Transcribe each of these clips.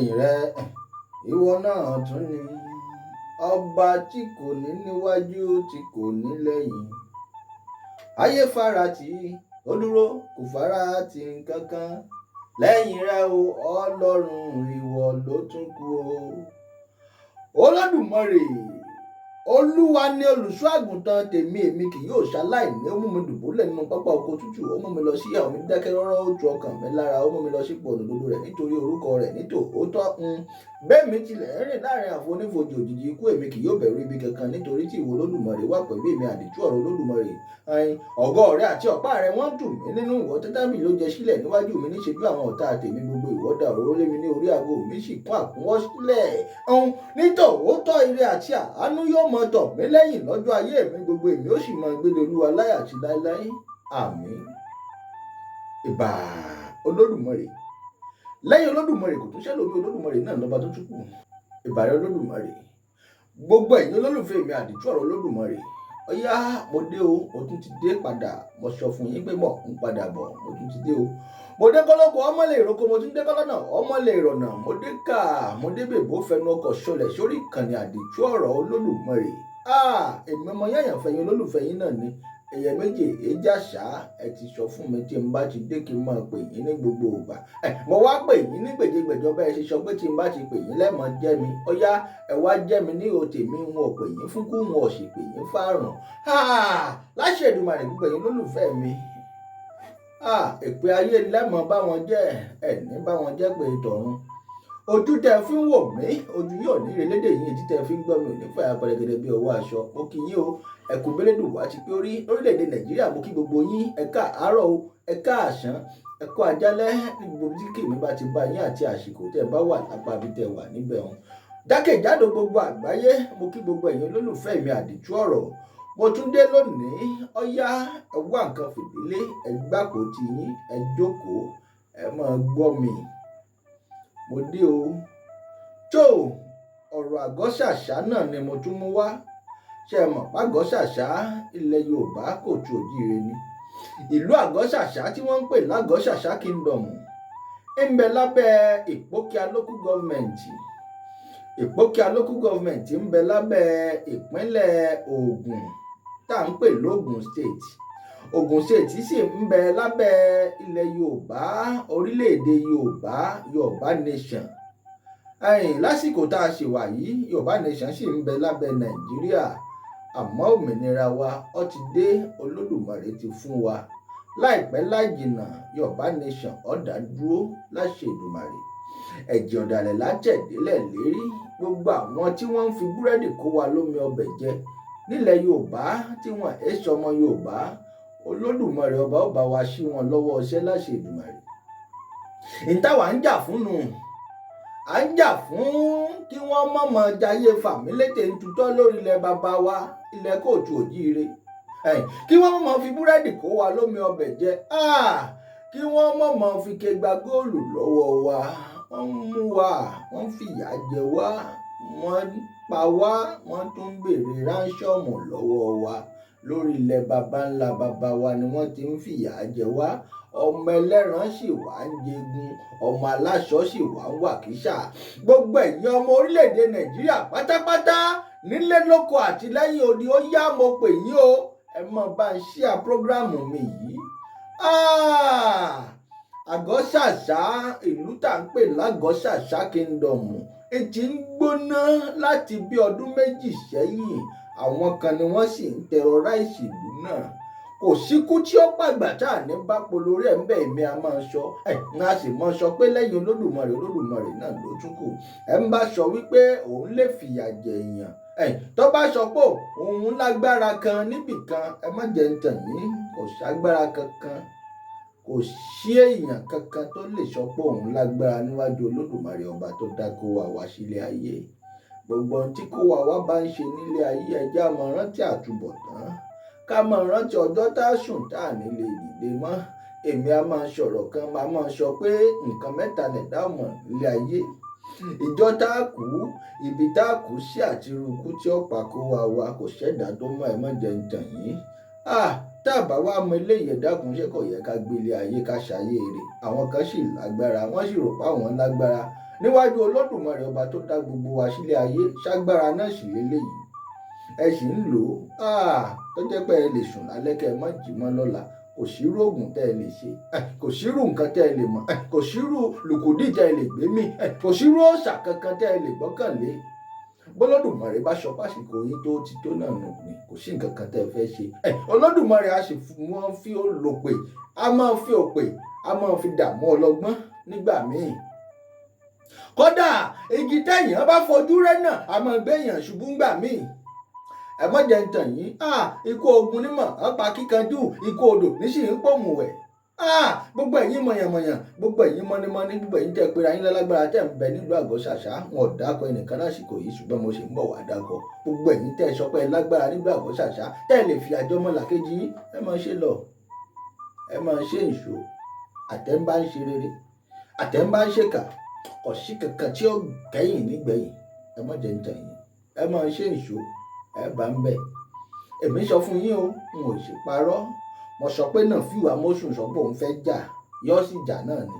lẹ́yìn rẹ ìwọ náà tún ni ọba tí kò ní níwájú tí kò ní lẹ́yìn. Ayé faratì ó dúró kò faratì kankan. Lẹ́yìn rẹ o Ọlọ́run ìwọ ló tún kù o. Olódùmarè Olúwa ni olùṣọ́ àgùntàn tèmi, èmi kì yóò ṣaláìní. Ó mú mi dùbúlẹ̀ nínú pápá oko tútù, ó mú mi lọ sí àwọn omi dákẹ́ rọ́rọ́, ó tu ọkàn mi lára, ó mú mi lọ sí ipò òdodo rẹ̀ nítorí orúkọ rẹ̀ nítòótọ́. Bẹ́ẹ̀mi tilẹ̀ rìn láàrin àfonífojì òjìji ikú, èmi kì yóò bẹ̀rù ibi kankan nítorí tí ìwọ Olódùmarè wà pẹ̀lú èmi. Àdìtú ọ̀rọ̀ Olódùmarè. Ọ̀gọ́ rẹ àti ọ̀pá rẹ wọ́n dùn mí nínú. Ìwọ tẹ́ tábìlì ló jẹ sílẹ̀ níwájú mi níṣẹ́jú àwọn ọ̀tá tèmi gbogbo. Ìwọ dà òróró lé mi ní orí, àgò mi sì kún àkúnwọ́ sílẹ̀. Nítòótọ́ ire àti àánú yóò mọ tọ̀ mí lẹ́yìn lọ́jọ́ ayé mi gbogbo, èmi ó sì máa gbélé Olúwa láé àti láéláé. Àmín. Ìbà Olódùmarè. Lẹ́yìn Olódùmarè kò tún ṣẹlòmí, Olódùmarè náà lọ́ba tó tún kù. Ìbà rẹ Olódùmarè. Gbogbo ẹ̀yin olólùfẹ́ mi, àdìtú ọ̀rọ̀ Olódùmarè. Ọ̀yá mo dé o, mo tún ti dé padà. Mo sọ fún yín pé mo ń padà bọ̀, mo tún ti dé o. Mo dé kọ́lọ́kọ́ ọmọ lè roko, mo tún dé kọ́lọ́nà ọmọ lè rọ̀nà. Mo dé ká, mo dé bèbó fẹnu ọkọ̀ ṣọlẹ̀ sórí ìkànnì àdìtú ọ̀rọ̀ Olódùmarè. Èmi ọmọ yáyàn fẹ̀yìn olólùfẹ́ yín náà ni. Ẹyẹ méje èjà ṣá, ẹ ti sọ fún mi tí n bá ti dé kí n máa pè yín ní gbogbo ìgbà. Mo wá pè yín ní gbèjégbèjọ bẹ́ẹ̀ ṣe sọ pé tí n bá ti pè yín lẹ́mọ̀ jẹ́ mi. Ọ̀yá ẹ wá jẹ́ mi ní o tèmi, n ò pè yín fún kú, n ò sì pè yín fárùn. Láṣẹ Èdùmàrè gbogbo ẹ̀yin olólùfẹ́ mi. Èpè ayé lẹ́mọ̀ bá wọn jẹ́, ẹ̀ní bá wọn jẹ́ pé tọ̀run. Ojú tẹ fi ń wò mí, ojú yóò ní ìrẹ̀lédè yín, etí tẹ fi ń gbọ́ mi ò ní fàyà pẹrẹgẹdẹ bí ọwọ́ aṣọ. Mo kí yín o, ẹ kú bẹ́lẹ́dùn wá ti pé orí lórílẹ̀‐èdè Nàìjíríà. Mo kí gbogbo yín, ẹ káàárọ̀ o, ẹ káàsán, ẹ kú àjálẹ́ ní gbogbo tí kèmí bá ti bá yín àti àsìkò tẹ bá wà lápá bí tẹ wà níbẹ̀ wọn. Jákèjádò gbogbo àgbáyé, mo kí gbogbo ẹ̀yin olólùfẹ́ mi àdìtú ọ̀rọ̀. Mo tún dé lónìí. Ọ̀yá ẹ wá nǹkan fìdílé, ẹ gbàpò tí yín, ẹ jókòó, ẹ máa gbọ́ mi. Mo dé o. Tó ọ̀rọ̀ àgọ́ ṣàṣà náà ni mo tún mú wá. Ṣé ẹ mọ̀ pàgọ́ ṣàṣà ilẹ̀ Yorùbá kò tu òjíire ni. Ìlú àgọ́ ṣàṣà tí wọ́n ń pè lágọ́ ṣàṣà kingdom ń bẹ lábẹ́ Ìpókíà local government. Ìpókíà local government ń bẹ lábẹ́ ìpínlẹ̀ Ògùn tá à ń pè lógùn state. Ògùn state sì ń bẹ lábẹ́ ilẹ̀ Yorùbá, orílẹ̀-èdè Yorùbá nation. Lásìkò tá a ṣe wà yìí, Yorùbá nation sì ń bẹ lábẹ́ Nàìjíríà. Àmọ́ òmìnira wa ó ti dé, Olódùmarè ti fún wa. Láìpẹ́ láì jìnnà Yorùbá nation ó dá dúró láṣẹ Èdùmàrè. Ẹ̀jẹ̀ ọ̀dàlẹ̀ látẹ̀délẹ̀ lérí. Gbogbo àwọn tí wọ́n ń fi búrẹ́dì kó wa lómi ọbẹ̀ jẹ nílẹ̀ Yorùbá tí wọ́n ẹ̀ sọmọ Yorùbá, Olódùmarè ọba ó bá wa ṣí wọn lọ́wọ́ iṣẹ́ láṣẹ Èdùmàrè. Ìtawà ń jà fún nu. À ń jà fún kí wọ́n mọ̀mọ́ jayé fàmílétè ń tutọ́ lórí ilẹ̀ bàbá wa, ilẹ̀ kóòtù òjíire. Kí wọ́n mọ̀mọ́ fi búrẹ́dì kó wa lómi ọbẹ̀ jẹ. Kí wọ́n mọ̀mọ́ fi kegba góòlù lọ́wọ́ wa. Wọ́n mú wa, wọ́n fìyà jẹ wá, wọ́n pa wá, wọ́n tún ń béèrè ránṣọ́ọ̀mù lọ́wọ́ wa. Lórí ilẹ̀ baba ńlá baba wa ni wọ́n ti ń fìyà jẹ wá. Ọmọ ẹlẹ́ran sì wá ń jẹgun, ọmọ aláṣọ sì wá ń wàkísà. Gbogbo ẹ̀yin ọmọ orílẹ̀-èdè Nàìjíríà pátápátá nílé lóko àti lẹ́yìn odi, ó yá mo pè yín o. Ẹ mọ̀ bá ń ṣíà prógráàmù mi yìí. Àgọ́ ṣàṣà, ìlú tá à ń pè lágọ́ ṣàṣà kingdom, ti ń gbóná láti bí ọdún méjì sẹ́yìn. Àwọn kan ni wọ́n sì ń terrorize ìlú náà. Kò síkú tí ó pàgbà tá à ní bá polórí ẹ̀ ń bẹ̀ èmi a máa sọ. A sì mọ sọ pé lẹ́yìn Olódùmarè náà ló tún kù. Ẹ ń bá sọ wípé òun lè fìyà jẹ èèyàn. Tó bá sọ pé òun lágbára kan níbì kan, ẹ má jẹ́ ń tàn yín. Kò ságbára kankan. Kò sí èèyàn kankan tó lè sọ pé òun lágbára níwájú Olódùmarè ọba tó dá kó wa wá sílé ayé. Gbogbo ohun tí kó wa wá bá ń ṣe nílé ayé, ẹ jẹ́ á máa rántí àtúbọ̀tán. Ká máa rántí ọjọ́ tá a sùn tá à ní lè dìde mọ́. Èmi a máa sọ̀rọ̀ kan, máa máa sọ pé nǹkan mẹ́ta lẹ̀dá mọ̀ nílé ayé. Ìjọ tá a kú, ibi tá a kú sí àti irúkú tí ó pa kó wa wá, kò ṣẹ̀dá tó mọ̀, ẹ má jẹ́ ń tàn yín. Tá a bá wá mọ eléyìí, ẹ dákun, ṣé kò yẹ ká gbélé ayé ká ṣayé rẹ̀. Àwọn kan sì lágbára, wọ́n sì rò pé àwọn lágbára. níwájú Olódùmarè ọba tó dá gbogbo wa sílé ayé, ṣágbára náà sì lélẹ́yìí ẹ sì ń lò ó tó jẹ́ pé ẹ lè sùn lálẹ́ kẹ́ ẹ má jí mọ́ lọ́la, kò sírú oògùn tẹ́ ẹ lè ṣe, kò sírú nǹkan tẹ́ ẹ lè mọ̀, kò sírú lùkùdí tẹ́ ẹ lè gbé mì, kò sírú òòṣà kankan tẹ́ ẹ lè gbọ́kànlé. bọ́lọ́dùmarè bá sọ pásìkò yín tó ti tó náà nù ní kò sí nǹkan kan tẹ́ ẹ fẹ́ ṣe. Olódùmarè a sì wọ́n fi ó lòpè, a máa fi òpè, a máa fi dààmú ọlọ́gbọ́n nígbà míì. kódà igi tẹ̀yàn bá fojú rẹ̀ náà a máa gbẹ̀yàn ṣubú ńgbà míì. ẹ má jẹ́ ń tàn yín, ikú ogun nímọ̀ ọ̀pá kíkanjú, ikú odò níṣìí ń pòmùwẹ̀. gbogbo ẹ̀yin mọ̀yànmọ̀yàn, gbogbo ẹ̀yin mọ́nímọ́ní, gbogbo ẹ̀yin tẹ́ pera yín lálágbára tẹ́ ń bẹ nílùú àgọ́ ṣàṣà, wọn ò dákọ̀ ẹnìkan lásìkò yìí ṣùgbọ́n mo sì ń bọ̀ wá dákọ̀. gbogbo ẹ̀yin tẹ́ sọ pé lágbára nílùú àgọ́ ṣàṣà tẹ́ lè fi àjọ mọ́làkejì yín, ẹ máa ṣe lọ, ẹ máa ṣe ìṣó. àtẹ̀ ń bá ń ṣe rere, àtẹ̀ ń bá ń ṣèkà, kò sí kankan tí ó kẹ́yìn nígbẹ̀yìn. ẹ má jẹ́ ń tàn yín, ẹ máa ṣe ìṣó, ẹ bá ń bẹ̀. èmi sọ fún yín o, n ò sì parọ́. mo sọ pé Nàfíù Àmọ̀sùn sọ pé òun fẹ́ jà, yọ́ sì jà náà ni.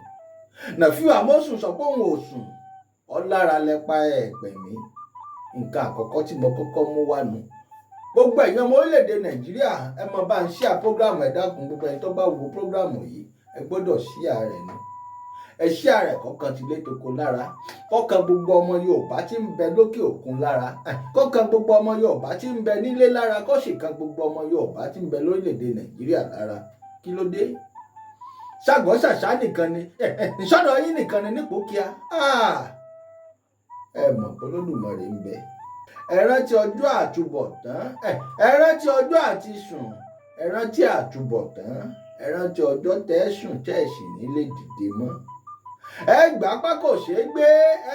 Nàfíù Àmọ̀sùn sọ pé òun ò sùn, ọlára lẹ́pa ẹ̀pẹ̀ mi. nǹkan àkọ́kọ́ tí mo kọ́kọ́ mú wá nu. gbogbo ẹ̀yin ọmọ orílẹ̀-èdè Nàìjíríà, ẹ máa bá ń share program, ẹ dákun gbogbo ẹni tó bá wo program yìí ẹ gbọ́dọ̀ share rẹ̀ ni. ẹ share rẹ̀ kọ́kan ti lé toko lára, kọ́kan gbogbo ọmọ Yorùbá tí ń bẹ lókè òkun lára, kọ́kan gbogbo ọmọ Yorùbá tí ń bẹ nílé lára, kó sì kan gbogbo ọmọ Yorùbá tí ń bẹ lórílẹ̀‐èdè Nàìjíríà lára. kí ló dé? ṣàgọ́ ṣàṣà nìkan ni, ìṣọ́dọ̀ yín nìkan ni nípò kíá. ẹ mọ̀ pé Olódùmarè ń bẹ. ẹ rántí ọjọ́ àtúbọ̀tán, ẹ rántí ọjọ́ àti sùn, ẹ rántí àtúbọ̀tán, ẹ rántí ọjọ́ tẹ́ sùn tẹ́ sì nílé dìde mọ́. ẹgbàápá kò ṣeé gbé,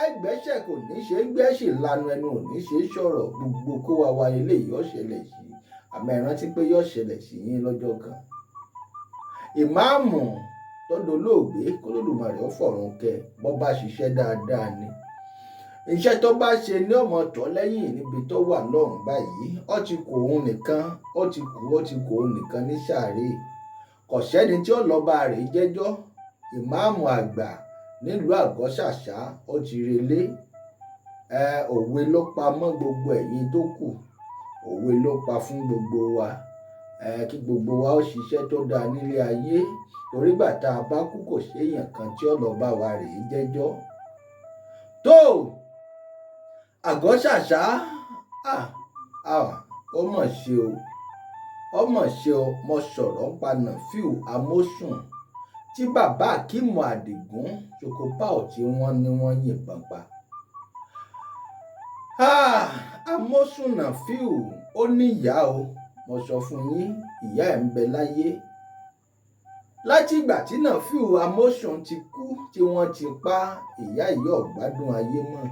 ẹgbẹ́sẹ̀ kò ní ṣeé gbé, sì lanu ẹnu ò ní ṣeé sọ̀rọ̀. gbogbo kó wa wá ilé yóò ṣẹlẹ̀ sí i, àmọ́ ẹ rántí pé yóò ṣẹlẹ̀ sí yín lọ́jọ́ kan. ìmáàmù tó dolóògbé k'Olódùmarè ó fọ̀run kẹ́, bọ́ bá ṣiṣẹ́ dáadáa ni. iṣẹ́ tó bá ṣe ní ọmọ tọ́ lẹ́yìn níbi tó wà lọ́run báyìí, ó ti kù òun nìkan, ó ti kù òun nìkan ní sàárè. kò sẹ́ni tí ó lọ́ọ́ bá rè jẹ́jọ́. ìmáàmù àgbà nílùú àgọ́ ṣàṣà ó ti relé. òwe ló pa mọ́ gbogbo ẹ̀yin tó kù, òwe ló pa fún gbogbo wa. kí gbogbo wa ó ṣiṣẹ́ tó dáa nílé ayé, torí gbà tá a bá kú kò séèyàn kan tí ó lọ bá wa rèé jẹ́jọ́. tó àgọ́ ṣàṣà ó mọ̀ ṣe o, ó mọ̀ ṣe o. mo sọ̀rọ̀ ń pa Nàfíù Àmọ̀sùn tí bàbá Akíìmù Àdìgún Chocopow tí wọ́n ní wọ́n yìnbọn pa. Àmọ̀sùn Nàfíù ó níyà o, mo sọ fún yín, ìyá ẹ̀ ń bẹ láyé. láti ìgbà tí Nàfíù Àmọ̀sùn ti kú tí wọ́n ti pa, ìyá yìí ò gbádùn ayé mọ́.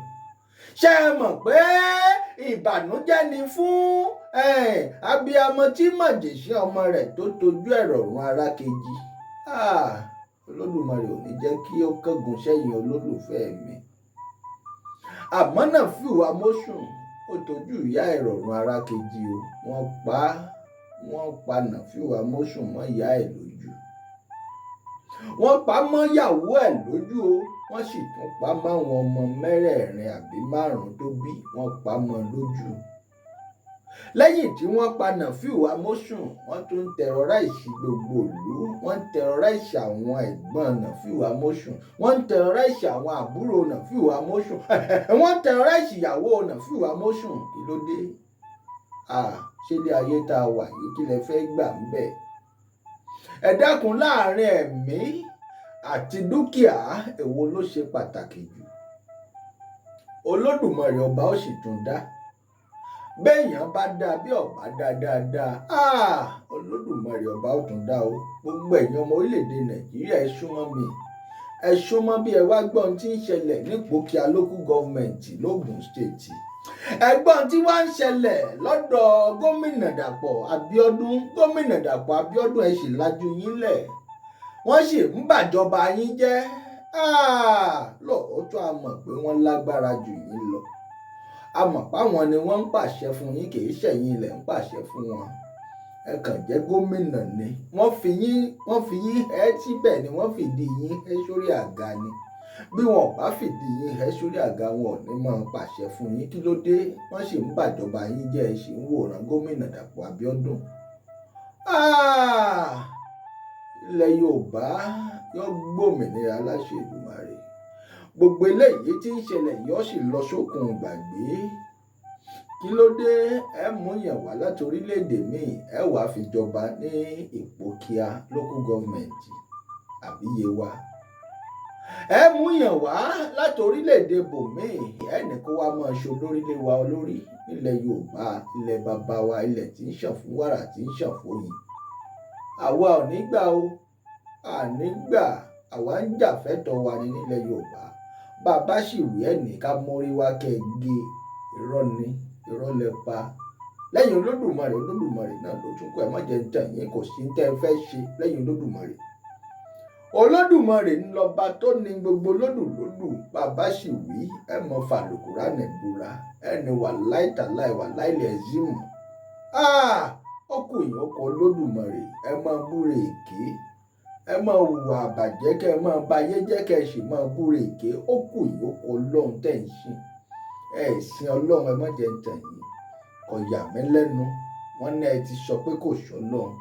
ṣé ẹ mọ̀ pé ìbànújẹ́ ni fún abiyamọ tí màjèṣín ọmọ rẹ̀ tó tojú ẹ̀rọ̀ run ara kejì. Olódùmarè ò ní jẹ́ kí ó kángun sẹ́yìn olólùfẹ́ mi. àmọ́ Nàfíù Àmọ̀sùn ó tojú ìyá ẹ̀rọ̀ run ara kejì o. wọ́n pa Nàfíù Àmọ̀sùn mọ́ ìyá ẹ̀ lójú. wọ́n pa mọ́ ìyàwó ẹ̀ lójú o. wọ́n sì tún pa máwọn ọmọ mẹ́rẹ̀ẹ̀rin àbí márùn-ún tó bí, wọ́n pa mọ́ lójú. lẹ́yìn tí wọ́n pa Nàfíù Àmọ̀sùn, wọ́n tún tẹ̀rọ̀ráìsì gbogbo ìlú. wọ́n tẹ̀rọ̀ráìsì àwọn ẹ̀gbọ́n Nàfíù Àmọ̀sùn, wọ́n tẹ̀rọ̀ráìsì àwọn àbúrò Nàfíù Àmọ̀sùn, wọ́n tẹ̀rọ̀ráìsì ìyàwó Nàfíù Àmọ̀sùn. kí ló dé? ṣé ilé ayé tá a wà yìí kí lẹ fẹ́ gbà ń bẹ̀? ẹ dákun, láàrin ẹ̀mí àti dúkìá èwo ló ṣe pàtàkì jù? Olódùmarè ọba ó sì tún dá. béèyàn bá dá bí ọba dá dáadáa, Olódùmarè ọba ó tún dá o. gbogbo ẹ̀yin ọmọ orílẹ̀-èdè Nàìjíríà ẹ súnmọ́ mi, ẹ súnmọ́ bí ẹ wá gbọ́n tí ń ṣẹlẹ̀ nípòkíà local government l'Ógùn state. ẹ̀gbọ́n tí wọ́n ń ṣẹlẹ̀ lọ́dọ̀ gómìnà Dàpọ̀ Abíọ́dún. gómìnà Dàpọ̀ Abíọ́dún ẹ sì lajú yín lẹ̀, wọ́n sì ń bàjọba yín jẹ́. lóòótọ́ a mọ̀ pé wọ́n lágbára jù yín lọ, a mọ̀ páwọn ni wọ́n ń pàṣẹ fún yín, kì í ṣẹ̀yin ilẹ̀ ń pàṣẹ fún wọn. ẹ kàn jẹ́ gómìnà ni, wọ́n fi yín síbẹ̀ ni, wọ́n fìdí yín sórí àga ni. bí wọn ò bá fìdí yín hẹ́ sórí àga wọn ò ní máa pàṣẹ fún yín. Kí ló dé? Wọ́n sì ń bàjọba yín jẹ́, ẹ sì ń wòran gómìnà Dàpọ̀ Abíọ́dún. Ilẹ̀ Yorùbá yóò gbòmìnira láṣẹ Èdùmàrè. Gbogbo eléyìí tí ń ṣẹlẹ̀ yóò sì lọ sókun gbàgbé. Kí ló dé? Ẹ mú yàn wá láti orílẹ̀-èdè míì, ẹ wàá fi jọba ní Ìpókíà local government àbí Yewa. Ẹ mú yàn wá láti orílẹ̀-èdè bòmíì, ẹnì kó wá máa ṣe olórí lé wa olórí nílẹ̀ Yorùbá, ilẹ̀ bàbá wa, ilẹ̀ tí ń ṣàn fún wàrà tí ń ṣàn fún oyin. Àwa ò ní gbà o, àní gbà. Àwa ń jà fẹ́tọ̀ọ́ wa ní nílẹ̀ Yorùbá. Bàbá sì wí ẹnì ká mórí wá kẹ́gé. Irọ́ ni, irọ́ lẹ pa. Lẹ́yìn Olódùmarè náà ló tún kù. Ẹ má jẹ́ ń tàn yín, kò sí tẹ́ ẹ fẹ́ ṣe lẹ́yìn Olódùmarè. Olódùmarè ń lọba tó ní gbogbo lódùlódù. Bàbá sì wí, ẹ mọ fàlùkùránì búra, ẹni wà láìtàláì wà láìlẹ̀ ẹ̀zímù. Ó kù yín ó kọ Olódùmarè. Ẹ máa búre èké, ẹ máa hùwà àbàjẹ́, kẹ́ ẹ máa bayé jẹ́, kẹ́ ẹ sì máa búre èké. Ó kù yín ó kọ Ọlọ́run tẹ̀ ń sìn. Ẹ sìn Ọlọ́run, ẹ má jẹ́ ń tàn yín. Kò yà mí lẹ́nu. Wọ́n ní ẹ ti sọ pé kò sọ́lọ́run.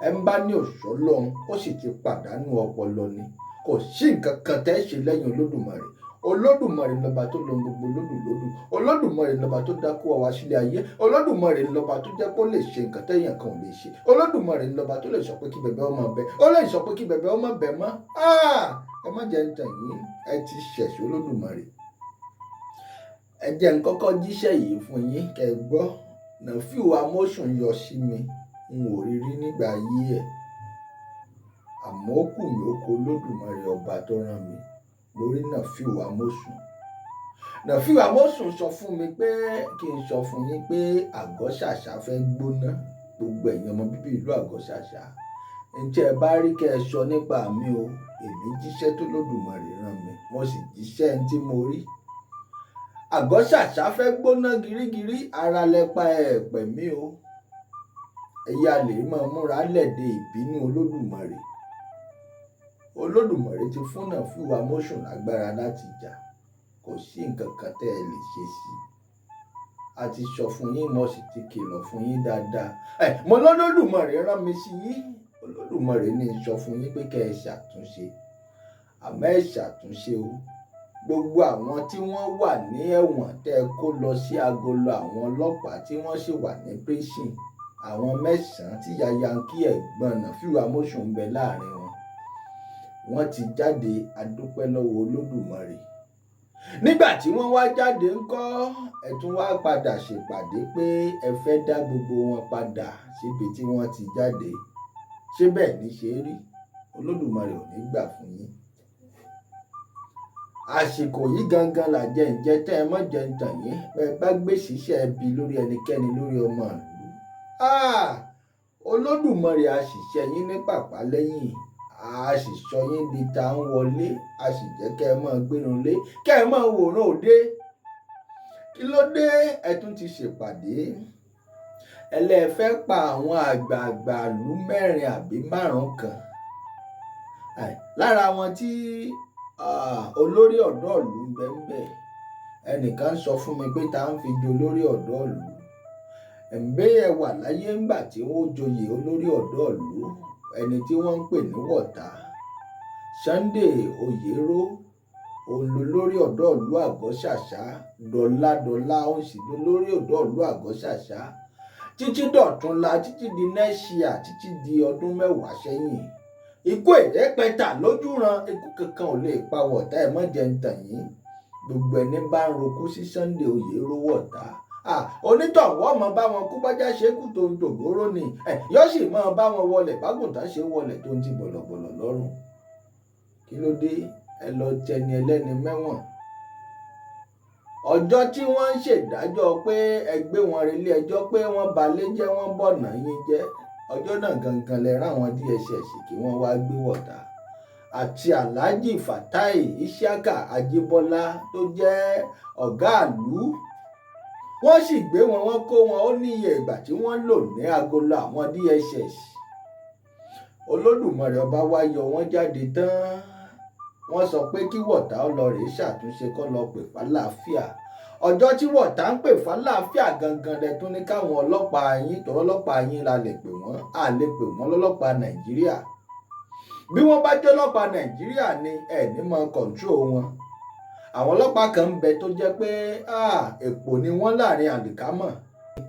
Ẹ ń bá ní òṣọ́lọ́run, ó sì ti pàdánù ọpọlọ ni. Kò sí nǹkan kan tẹ́ ṣe lẹ́yìn Olódùmarè. Olódùmarè lọba tó lọ gbogbo lódùlódù. Olódùmarè lọba tó dákú wa sílé ayé. Olódùmarè lọba tó jẹ́ pé ó lè ṣe nǹkan tẹ́yàn kan ò lè ṣe. Olódùmarè lọba tó lè sọ pé kí bẹ̀bẹ̀ ọmọ bẹ. Ó lè sọ pé kí bẹ̀bẹ̀ ọmọ bẹ mọ́. Ẹ má jẹ́ ń tàn yín, ẹ ti ṣẹ̀ṣẹ̀ Olódùmarè. Ẹ jẹ́ n kọ́kọ́ jíṣẹ́ yìí fún yín kẹ́ ẹ gbọ́. Nàfíù Amósùn yọ sí mi, n ò rí rí nígbà ayé ẹ̀. Àmọ́ ó kù mí ó kọ Olódùmarè ọba tó rán mi lórí Nàfíù Amósùn. Nàfíù Amósùn sọ fún mi pé kí n sọ fún yín pé Àgọ́ Ṣàṣà fẹ́ gbóná. Gbogbo ẹ̀yin ọmọ bíbí ìlú Àgọ́ Ṣàṣà, ǹjẹ́ ẹ bá rí kẹ́ ẹ sọ nípa mi o. Èmi jíṣẹ́ tó Olódùmarè rán mi, mo sì jíṣẹ́ ẹni tí mo rí. Àgọ́ Ṣàṣà fẹ́ gbóná girigiri, ara lẹ́pa ẹ̀pẹ̀ mi o. Ẹ̀yà lè máa múra lẹ́dẹ̀ ìbínú Olódùmarè. Olódùmarè ti fún Nàfíù Amósùn lágbára láti jà. Kò sí nǹkan kan tẹ́ ẹ lè ṣe sí i. A ti sọ fún yín, mo sì ti kìlọ̀ fún yín dáadáa. Mo lọ́lọ́dùmarè rán mi sí yín. Olódùmarè ní sọ fún yín pé kẹ́ ẹ ṣàtúnṣe. Àmọ́ ẹ ṣàtúnṣe o. Gbogbo àwọn tí wọ́n wà ní ẹ̀wọ̀n tẹ́ ẹ kó lọ sí agolo àwọn ọlọ́pàá tí wọ́n sì wà ní prison. Àwọn 9 tí yayankí ẹ̀gbọ́n Nàfíù Amósùn ń bẹ láàrin wọn. Wọ́n ti jáde, a dúpẹ́ lọ́wọ́ Olódùmarè. Nígbà tí wọ́n wá jáde ńkọ́, ẹ tún wá padà ṣèpàdé pé ẹ fẹ́ dá gbogbo wọn padà síbi tí wọ́n ti jáde. Ṣé bẹ́ẹ̀ ní ṣe rí? Olódùmarè ò ní gbà fún yín. Àsìkò yìí gangan làjẹ́ ǹjẹ́ tẹ́ ẹ mọ́ jẹ́ ń tàn yín. Bẹ́ẹ̀ bá gbé ṣiṣẹ́ ẹbí lórí ẹnikẹ́ni lórí ọmọ ìlú. Olódùmarè a sì ṣẹ́ yín ní pàpà lẹ́yìn. A sì sọ yín di ta ń wọlé. A sì jẹ́ kẹ́ ẹ máa gbénu lé, kẹ́ ẹ máa wòran òde. Kí ló dé? Ẹ tún ti ṣèpàdé. Ẹlẹ́fẹ́ pa àwọn àgbààgbà ìlú 4 àbí 5 kan. Lára wọn tí olórí ọ̀dọ́ ìlú ń bẹ. Ẹnìkan sọ fún mi pé ta ń fi jẹ olórí ọ̀dọ́ ìlú. Ẹ̀ǹbẹ́ ẹ wà láyé ńgbà tí wọ́n joyè olórí ọ̀dọ́ ìlú. Ẹni tí wọ́n ń pè ní Wọ̀tá. Sunday Oyèrò, olórí ọ̀dọ́ ìlú Àgọ́ Ṣàṣà. Dọ̀ládọ̀lá ó sì lórí ọ̀dọ́ ìlú Àgọ́ Ṣàṣà. Títí dọ̀túnla, títí di nẹ́ṣíà, títí di ọdún 10 sẹ́yìn. Ikú ìrẹ́pẹ̀tà lójúran, ikú kankan ò lè pa Wọ̀tá, ẹ má jẹ́ ń tàn yín. Gbogbo ẹni bá ń rokú sí Sunday Oyèrò Wọ̀tá. Onítọ̀hún ọmọ bá wọn kú bọ́jà ṣekú tó ń dògbóró ni. Yóò sì máa bá wọn wọlé bágùntàn ṣe wọlé tó ń ti bọ̀lọ̀bọ̀lọ̀ lọ́rùn. Kí ló dé? Ẹ lọ tẹni ẹlẹ́ni mẹ́wọ̀n. Ọjọ́ tí wọ́n ń ṣèdájọ́ pé ẹ gbé wọn relé ẹjọ́ pé wọ́n balẹ̀ jẹ́, wọ́n bọ̀nà yín jẹ́. Ọjọ́ náà gangan lẹ ráwọn DSS kí wọ́n wá gbé Wọ̀tá. Àti Alhaji Fatai Isiaka Ajíbọ́lá tó jẹ́ ọ̀gá ìlú. Wọ́n sì gbé wọn, wọ́n kó wọn, ó ní iye ìgbà tí wọ́n lò ní agolo àwọn DSS. Olódùmarè ọba wá yọ wọ́n jáde tán. wọ́n sọ pé kí Wọ̀tá ó lọ rèé ṣàtúnṣe kó lọ pè fàlàáfíà. Ọjọ́ tí Wọ̀tá ń pè fàlàáfíà gangan lẹ tún ní káwọn ọlọ́pàá yín, tọrọ ọlọ́pàá yín la lè pè wọ́n, a lè pè wọ́n lọ́lọ́pàá Nàìjíríà. Bí wọ́n bá jẹ́ ọlọ́pàá Nàìjíríà ni ẹ̀ ní mọ kọ̀ǹtró wọn. Àwọn ọlọ́pàá kan ń bẹ tó jẹ́ pé èpò ni wọ́n láàrin àlìkámọ̀.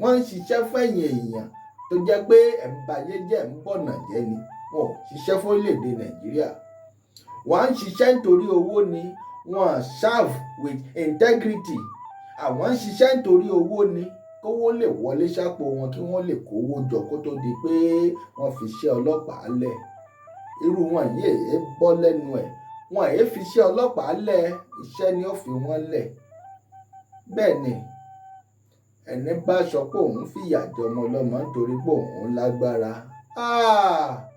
Wọ́n ń ṣiṣẹ́ fẹ̀yìn èèyàn tó jẹ́ pé ẹ̀ ń bayé jẹ́ ń bọ̀nà jẹ́ ni. Wọn ò ṣiṣẹ́ fún orílẹ̀-èdè Nàìjíríà. Wọ́n ń ṣiṣẹ́ nítorí owó ni. Wọ́n serve with integrity. Àwọn ń ṣiṣẹ́ nítorí owó ni. Kówó lè wọlé sápò wọn kí wọ́n lè kówó jọ kó tó di pé wọ́n fi iṣẹ́ ọlọ́pàá lẹ̀. Irú wọn yìí èé bọ́ lẹ́nu ẹ̀. Wọn èé fi iṣẹ́ ọlọ́pàá lẹ̀, iṣẹ́ ni ó fi wọ́n lẹ̀. Bẹ́ẹ̀ ni ẹni bá sọ pé òun fìyà jẹ ọmọ ọlọ́mọ nítorí pé òun lágbára.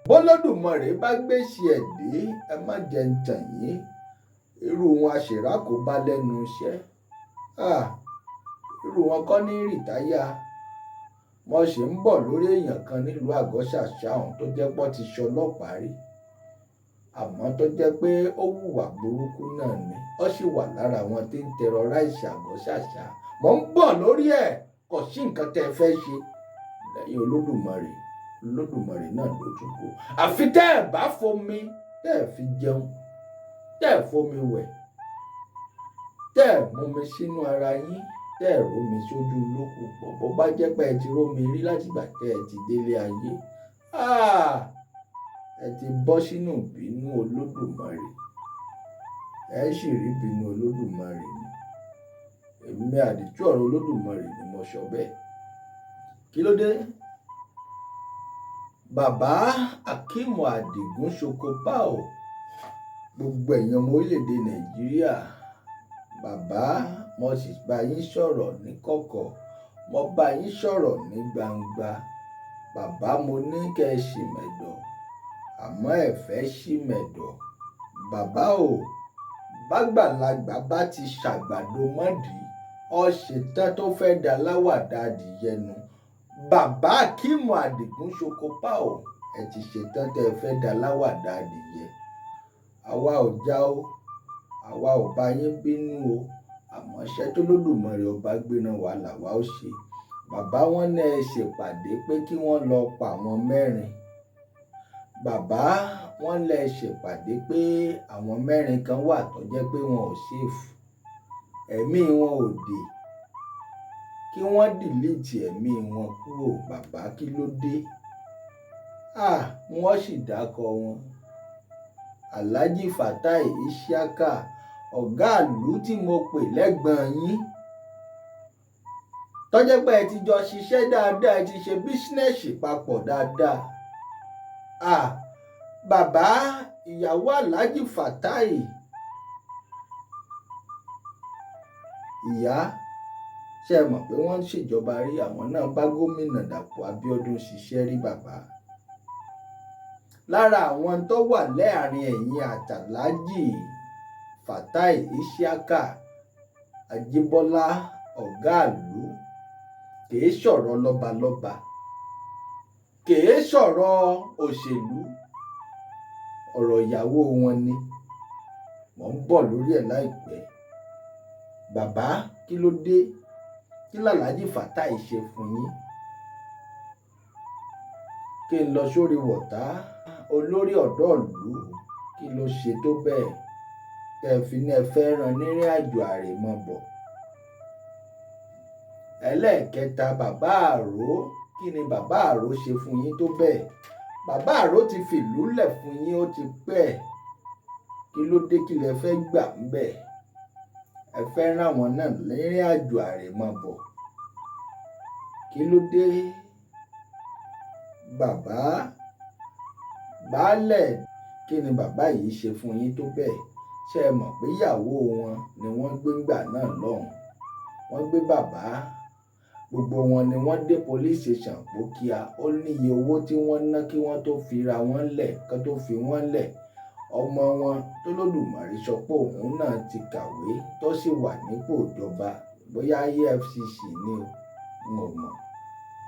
Bọ́lọ́dùmarè bá gbèsè ẹ̀ dé, ẹ má jẹ́ ń tàn yín. Irú wọn aṣèràkó bá lẹ́nu iṣẹ́. Irú wọn kọ́ ní rìtáyà. Mo sì ń bọ̀ lórí èèyàn kan nílùú Àgọ́-Ṣàṣà ọ̀hún tó jẹ́ pọ́ ti ṣọlọ́pàá rí. Àmọ́ tó jẹ́ pé ó hùwà burúkú náà ni. Ó sì wà lára wọn tí ń terrorize Àgọ́-Ṣàṣà. Mo ń bọ̀ lórí ẹ̀, kò sí nǹkan tẹ́ ẹ fẹ́ ṣe lẹ́yìn Olódùmarè. Olódùmarè náà ló tún kù. Àfi tẹ́ ẹ bá fomi, tẹ́ ẹ fi jẹun, tẹ́ ẹ fomi wẹ̀, tẹ́ ẹ mumi sínú ara yín, tẹ́ ẹ rómi sójú lókù pọ̀. Bó bá jẹ́ pé ẹ ti rómi rí látìgbà tẹ́ ẹ ti délé ayé, ẹ ti bọ́ sínú ìbínú Olódùmarè. Ẹ sì rí ìbínú Olódùmarè ni. Èmi àdìtú ọ̀rọ̀ Olódùmarè ni mo sọ bẹ́ẹ̀. Kí ló dé? Bàbá Akeem Adigun Shokopao, gbogbo ẹ̀yin ọmọ orílẹ̀-èdè Nàìjíríà, bàbá mo sì bá yín sọ̀rọ̀ ní kọ̀kọ̀, mo bá yín sọ̀rọ̀ ní gbangba. Bàbá mo ní kẹ́ ẹ ṣì mẹ̀dọ̀, àmọ́ ẹ fẹ́ ṣì mẹ̀dọ̀. Bàbá o, bàgbàlagbà bá ti ṣàgbàdo mọ́dì, ó ṣetán tó fẹ́ dá láwàdà adìyẹ nu. Bàbá Akeem Adigun Shokopao, ẹ ti ṣetán tẹ́ ẹ fẹ́ dá láwàdà adìyẹ. Àwa ò já o, àwa ò bá yín bínú o, àmọ́ iṣẹ́ tó Olódùmarè ọba gbéná wa làwa ó ṣe. Bàbá wọn ní ẹ ṣèpàdé pé kí wọ́n lọ pa àwọn mẹ́rin. Bàbá wọn lẹ ṣèpàdé pé àwọn mẹ́rin kan wà tó jẹ́ pé wọn ò ṣèfù, ẹ̀mí wọn ò dé, kí wọ́n dìlítì ẹ̀mí wọn kúrò. Bàbá kí ló dé? Wọ́n sì dákọ wọn. Alhaji Fatai Isiaka, ọ̀gá ìlú tí mo pè lẹ́gbọ̀n yín, tó jẹ́ pé ẹ ti jọ ṣiṣẹ́ dáadáa, ẹ ti ṣe bísínẹ́sì papọ̀ dáadáa. Bàbá ìyàwó Alhaji Fatai, ìyá ṣe mọ̀ pé wọ́n ń ṣèjọba rí, àwọn náà bá gómìnà Dàpọ̀ Abíọ́dún ṣiṣẹ́ rí. Bàbá lára àwọn tó wà láàrin ẹ̀yìn àtàlájì Fatai Isiaka Ajíbọ́lá, ọ̀gá ìlú, kìí sọ̀rọ̀ lọ́balọ́ba, kìí sọ̀rọ̀ òṣèlú, ọ̀rọ̀ ìyàwó wọn ni. Mo ń bọ̀ lórí ẹ̀ láìpẹ́. Bàbá kí ló dé? Kí làlájì Fatai ṣe fún yín? Kí n lọ sórí Wọ̀tá, olórí ọ̀dọ́ ìlú, kí ló ṣe tó bẹ́ẹ̀ tẹ́ fi ní ẹ fẹ́ rán nírìn àjò àrèmabọ̀? Ẹlẹ́ẹ̀kẹta, bàbá Àró, kí ni bàbá Àró ṣe fún yín tó bẹ́ẹ̀? Bàbá Àró ti fìlú lẹ̀ fún yín, ó ti pẹ́. Kí ló dé? Kí lẹ fẹ́ gbà ń bẹ̀? Ẹ fẹ́ rán wọn náà nírìn àjò àrèmabọ̀. Kí ló dé? Bàbá baálẹ̀, kí ni bàbá yìí ṣe fún yín tó bẹ́ẹ̀? Ṣé ẹ mọ̀ pé ìyàwó wọn ni wọ́n gbé ńgbà náà lọ́hùn? Wọ́n gbé bàbá, gbogbo wọn ni wọ́n dé police station Pókíà. Ó níye owó tí wọ́n ná kí wọ́n tó fi ra wọ́n lẹ̀, kí wọ́n tó fi wọ́n lẹ̀. Ọmọ wọn tó Olódùmarè sọ pé òun náà ti kàwé tó sì wà nípò ìjọba, bóyá EFCC ni o, n ò mọ̀.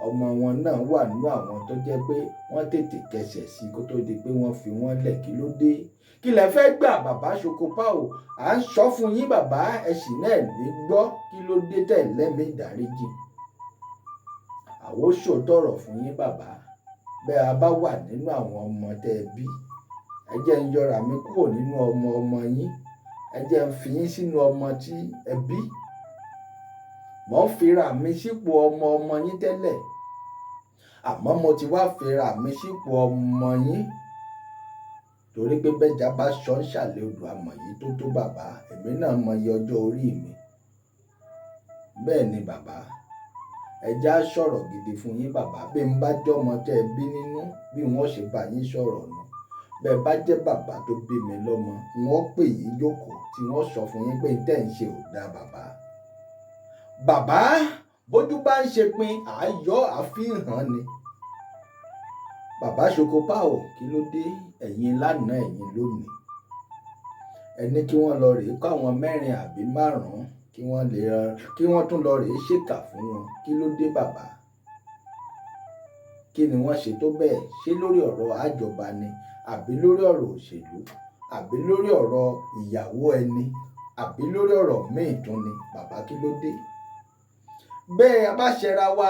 ọmọ wọn náà wà nínú àwọn tó jẹ́ pé wọ́n tètè kẹsẹ̀ sí kó tó di pé wọ́n fi wọ́n lẹ̀. Kí ló dé? Kí lẹ fẹ́ gbà bàbá Ṣokopao? À ń sọ fún yín bàbá, ẹ̀sìn náà ní gbọ́. Kí ló dé tẹ̀ lẹ́mìí ìdáríjì? Àwọn sòtọ̀rọ̀ fún yín bàbá, bẹ́ẹ̀ a bá wà nínú àwọn ọmọ tẹ́ ẹ bí, ẹ jẹ́ ń yọra mi kúrò nínú ọmọ ọmọ yín, ẹ jẹ́ ń fi yín sínú ọmọ tí ẹ bí. Mo ń fira mi sípò ọmọ ọmọ yín tẹ́lẹ̀, àmọ́ mo ti wá fira mi sípò ọmọ yín torí pé bẹ́jà bá sọ ń ṣàlẹ̀ odò àmọ̀ yìí tó tó bàbá, èmi náà mọ iye ọjọ́ orí mi. Bẹ́ẹ̀ ni bàbá, ẹ já sọ̀rọ̀ gidi fún yín bàbá. Bí n bá jọ́mọ tẹ́ ẹ bí nínú, bí wọ́n ṣe bá yín sọ̀rọ̀ nù. Bẹ́ẹ̀ bá jẹ́ bàbá tó bí mi lọ́mọ, wọ́n pè yín jókòó tí wọ́n sọ fún yín pé tẹ́ ń ṣe ò dáa bàbá. Bàbá, bójú bá ń ṣe pin àáyọ́ àfihàn ni. Bàbá Ṣokopao, kí ló dé? Ẹ̀yin lánàá ẹ̀yin lónìí. Ẹni kí wọ́n lọ rèé kọ́ àwọn 4 àbí 5 kí wọ́n tún lọ rèé ṣèkà fún wọn. Kí ló dé bàbá? Kí ni wọ́n ṣe tó bẹ́ẹ̀? Ṣé lórí ọ̀rọ̀ àjọba ni, àbí lórí ọ̀rọ̀ òṣèlú, àbí lórí ọ̀rọ̀ ìyàwó ẹni, àbí lórí ọ̀rọ̀ míì tún ni? Bàbá, kí ló dé? Bẹ́ẹ̀ a bá ṣẹra wa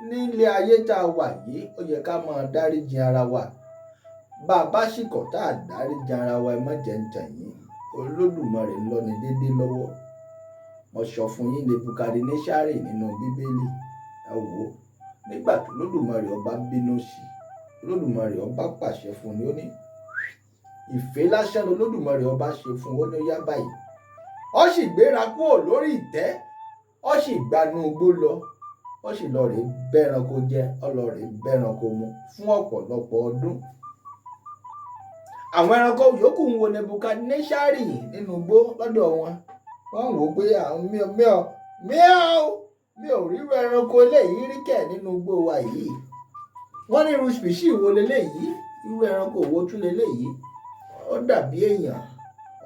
nílé ayé tá a wà yìí, ó yẹ ká máa dáríjì ara wa. Bàbá ṣìkọ̀ tá a dáríjì ara wa, ẹ má jẹ́ ń tàn yín. Olódùmarè ń lọ́ni déédéé lọ́wọ́. Mo sọ fún yín Nebukadnesari nínú Bíbélì. Ẹ wò ó, nígbà tó Olódùmarè ọba bínú sí, Olódùmarè ọba pàṣẹ fún ni, ó ní ìfẹ́ lásán Olódùmarè ọba ṣe fún ó ní ó yá báyìí. Ó sì gbéra kúrò lórí ìtẹ́, ó sì gbanú igbó lọ, ó sì lọ rèé bẹ́ranko jẹ, ó lọ rèé bẹ́ranko mu fún ọ̀pọ̀lọpọ̀ ọdún. Àwọn ẹranko yòókù ń wo Nebukadnesari nínú igbó lọ́dọ̀ wọn. Wọ́n wò ó pé àwọn mi ò rí ẹranko eléyìí rí kẹ̀ nínú igbó wa yìí. Wọ́n ní irú species wo leléyìí? Irú ẹranko wo tún leléyìí? Ó dàbí èèyàn,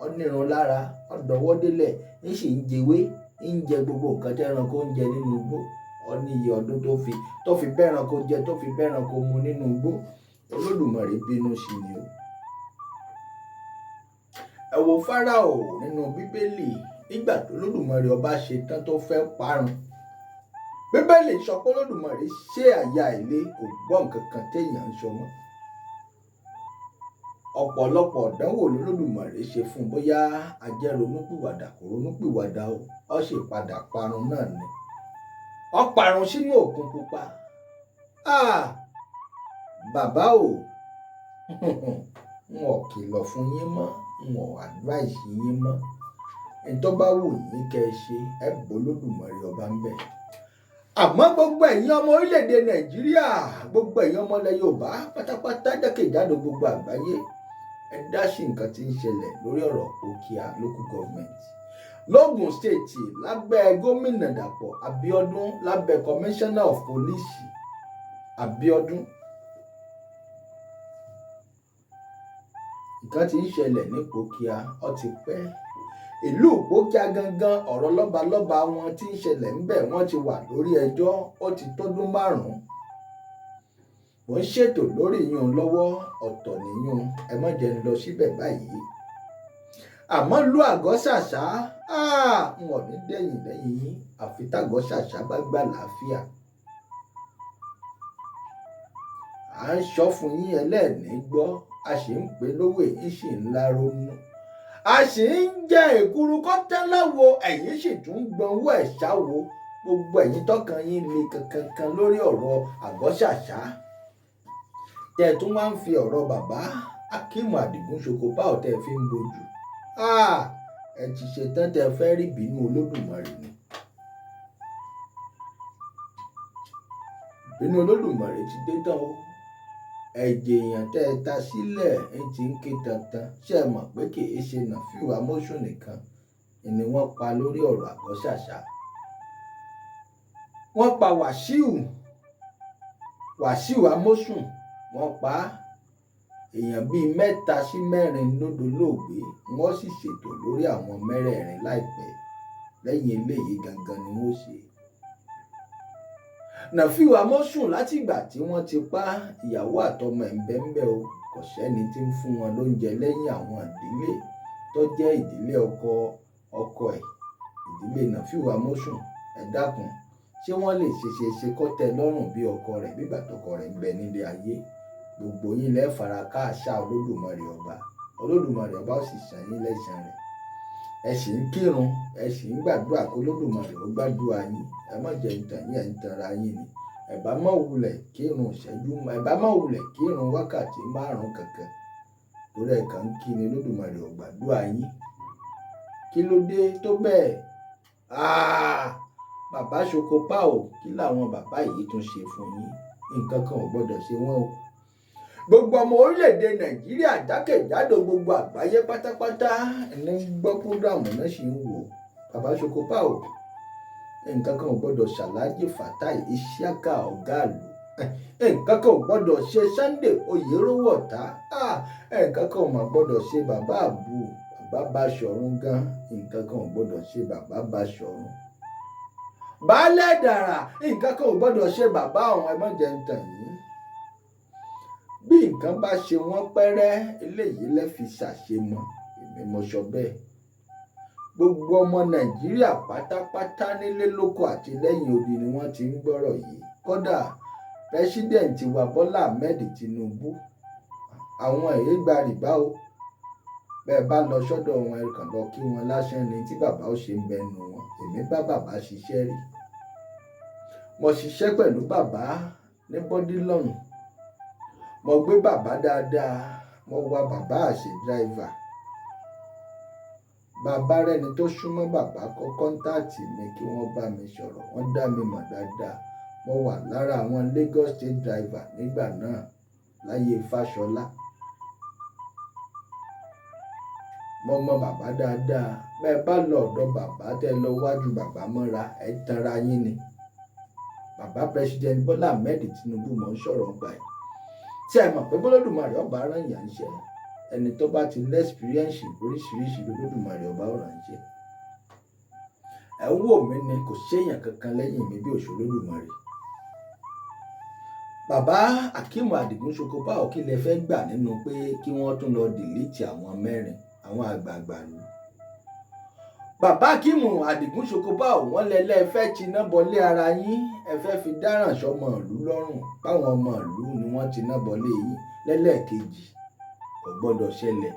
ó nírun lára, ó dọwọ́ délẹ̀, ń sì ń jẹwé, ń jẹ gbogbo nǹkan tí ẹranko ń jẹ nínú igbó. Ó ní iye ọdún tó fi bẹ́ranko jẹ, tó fi bẹ́ranko mu nínú igbó. Olódùmarè bínú sí ni o. Ẹ wo Fáráò nínú Bíbélì, nígbà tó Olódùmarè ọba ṣe tán tó fẹ́ parun. Bíbélì sọ pé Olódùmarè ṣe àyà ilé, kò gbọ́ nǹkan kan téèyàn ń sọ mọ́. Ọ̀pọ̀lọpọ̀ ọ̀dánwò lÓlódùmarè ṣe fún, bóyá ajẹ́ ronúpìwàdà kò ronúpìwàdà o, ó sì padà parun náà ni. Ó parun sínú Òkun Pupa. Bàbá o, n ò kìlọ̀ fún yín mọ́, n ò advice yín mọ́. Ẹni tó bá wù yín kẹ́ ẹ ṣe, ẹ bọ́ Olódùmarè ọba ń bẹ̀. Àmọ́ gbogbo ẹ̀yin ọmọ orílẹ̀-èdè Nàìjíríà, gbogbo ẹ̀yin ọmọ ilẹ̀ Yorùbá pátápátá jákèjádò gbogbo àgbáyé, ẹ dá sí nǹkan tí ń ṣẹlẹ̀ lórí ọ̀rọ̀ Òkìá local government. Lógùn state lábẹ́ gómìnà Dàpọ̀ Abíọ́dún, lábẹ́ commissioner of police Abíọ́dún. Nǹkan tí ń ṣẹlẹ̀ ní Òkìá ó ti pẹ́. Ìlú Òkìá gangan, ọ̀rọ̀ lọ́balọ́ba wọn tí ń ṣẹlẹ̀ ńbẹ̀, wọ́n ti wà lórí ẹjọ́, ó ti tọ́dún 5. Mo ń ṣètò lórí yín lọ́wọ́, ọ̀tọ̀ nìyún, ẹ má jẹ́ ń lọ síbẹ̀ báyìí. Àmọ́ ìlú Àgọ́ Ṣàṣà, n ò ní dẹ̀yìn lẹ́yìn yín, àfi tàgọ́ Ṣàṣà bá gbà láàfíà. À ń sọ fún yín ẹlẹ́ẹ̀ní gbọ́, a sì ń pè lówè, yín sì ń láronú. A sì ń jẹ èkuru kọ́tẹ́láwo, ẹ̀yin sì tún gbọ́nwó ẹ̀ ṣáwo. Gbogbo ẹ̀yin tọ́kàn yín le kankan lórí ọ̀rọ̀ Àgọ́ Ṣàṣà. Tẹ́ ẹ tún wá ń fi ọ̀rọ̀ bàbá Akeem Adigun Ṣokopao tẹ́ ẹ fi ń bojú. Ẹ ti ṣetán tẹ́ ẹ fẹ́ rí ìbínú Olódùmarè ni. Ìbínú Olódùmarè ti dé tán o. Ẹ̀jẹ̀ èèyàn tẹ́ ẹ ta sílẹ̀ ẹ ti ń ké tantan. Ṣé ẹ mọ̀ pé kì í ṣe Nàfíù Amosun nìkan ni wọ́n pa lórí ọ̀rọ̀ Àgọ́ Ṣàṣà? Wọ́n pa Wàsíù Amosun, wọ́n pa èèyàn bíi 3 sí 4 lódolóògbé. Wọ́n sì ṣètò lórí àwọn 4 láìpẹ́. Lẹ́yìn eléyìí gangan ni wọ́n ṣe. Nàfíù Àmọ̀sùn látìgbà tí wọ́n ti pa ìyàwó àtọmọ ẹ̀ ń bẹ́ńbẹ́ o, kò sẹ́ni tí ń fún wọn lóúnjẹ lẹ́yìn àwọn ìdílé tó jẹ́ ìdílé ọkọ ẹ̀, ìdílé Nàfíù Àmọ̀sùn. Ẹ dákun, ṣé wọ́n lè ṣe kó tẹ́ lọ́rùn bí ọkọ rẹ̀ bígbà tọkọ rẹ̀ ń bẹ nílé ayé? Gbogbo yín lẹ́ fara káàṣà Olódùmarè ọba. Olódùmarè ọba ó sì san yín lẹ́san rẹ̀. Ẹ sì ń kírun, ẹ sì ń gbàdúrà kó Olódùmarè ó gbàdúrà yín. Ẹ má jẹ́ ń tàn yín, ẹ̀ ń tanra yín ni. Ẹ bá má wulẹ̀ kírun ìṣẹ́jú, ẹ bá má wulẹ̀ kírun wákàtí 5 kankan. Torí ẹ̀ kàn ń kí ni Olódùmarè ó gbàdúrà yín. Kí ló dé tó bẹ́ẹ̀? Bàbá Ṣokopá o, kí làwọn bàbá yìí tún ṣe fún yín? Nǹkan kan ò gbọ́dọ̀ ṣe wọ́n o. Gbogbo ọmọ orílẹ̀-èdè Nàìjíríà jákèjádò gbogbo àgbáyé pátápátá ní gbọ́ prógrámù náà sì ń wò. Bàbá Ṣokopá o, nǹkan kan ò gbọ́dọ̀ ṣàlájì Fatai Isiaka ọ̀gáàlú. Nǹkan kan ò gbọ́dọ̀ ṣe Sunday Oyèrówó Ọ̀tá. Nǹkan kan ò mà gbọ́dọ̀ ṣe bàbá Àbú, bàbá Báṣọ̀run gan. Nǹkan kan ò gbọ́dọ̀ ṣe bàbá Báṣọ̀run. Baálẹ̀ Dàrà, nǹkan kan ò gbọ́dọ̀ ṣe bàbá àwọn. Ẹ má jẹ́ ń tàn yín. Bí nǹkan bá ṣe wọ́n pẹ́rẹ́, eléyìí lẹ́ fi ṣàṣemọ. Èmi mo sọ bẹ́ẹ̀. Gbogbo ọmọ Nàìjíríà pátápátá nílé lóko àti lẹ́yìn odi ni wọ́n ti ń gbọ́rọ̀ yìí. Kódà pẹ́sidẹ̀ǹtì wa Bọ́lá Ahmed Tinubu, àwọn èyí gba rìbá o. Bẹ́ẹ̀ bá lọ sọ́dọ̀ wọn, ẹ kàn lọ kí wọn lásán ni tí bàbá ó ṣe ń bẹnu wọn. Èmi bá bàbá ṣiṣẹ́ rí. Mo ṣiṣẹ́ pẹ̀lú bàbá ní Bọ́dílọ́hùn. Mo gbé bàbá dáadáa, mo wa bàbá àṣẹ dráìvà. Bàbá rẹni tó súnmọ́ bàbá kọ́ kọ́ńtáàtì mi kí wọ́n bá mi sọ̀rọ̀, wọ́n dá mi mọ̀ dáadáa. Mo wà lára àwọn Lagos State driver nígbà náà láyé Fáṣọlá. Mo mọ bàbá dáadáa. Bẹ́ẹ̀ bá lọ ọ̀dọ̀ bàbá tẹ́ lọ wájú bàbá mọ́ra, ẹ tanra yín ni. Bàbá President Bọ́lá Ahmed Tinubu mọ̀ ń sọ̀rọ̀ ọgbà ẹ̀. Tí ẹ mọ̀ pé Olódùmarè ọba rán yàn ṣẹ́, ẹni tó bá ti lẹ́sìpíríẹ̀nsì oríṣiríṣi Olódùmarè ọba ó rán ṣẹ́. Ẹ ń wò mí ni, kò séèyàn kankan lẹ́yìn mi bí Olódùmarè. Bàbá Akeem Adigun Ṣokopá ò kí lẹ fẹ́ gbà nínú pé kí wọ́n tún lọ dìlítì àwọn 4 àwọn àgbààgbà lù. Bàbá Akeem Adigun Ṣokopá ò wọ́n lẹ́lẹ́ fẹ́ tiná bọlé ara yín, ẹ fẹ́ fi dáràn sọmọ ìlú lọ́rùn. Báwọn ọmọ ìlú ni wọ́n tiná bọlé yín lẹ́lẹ́kejì. Kò gbọ́dọ̀ ṣẹlẹ̀.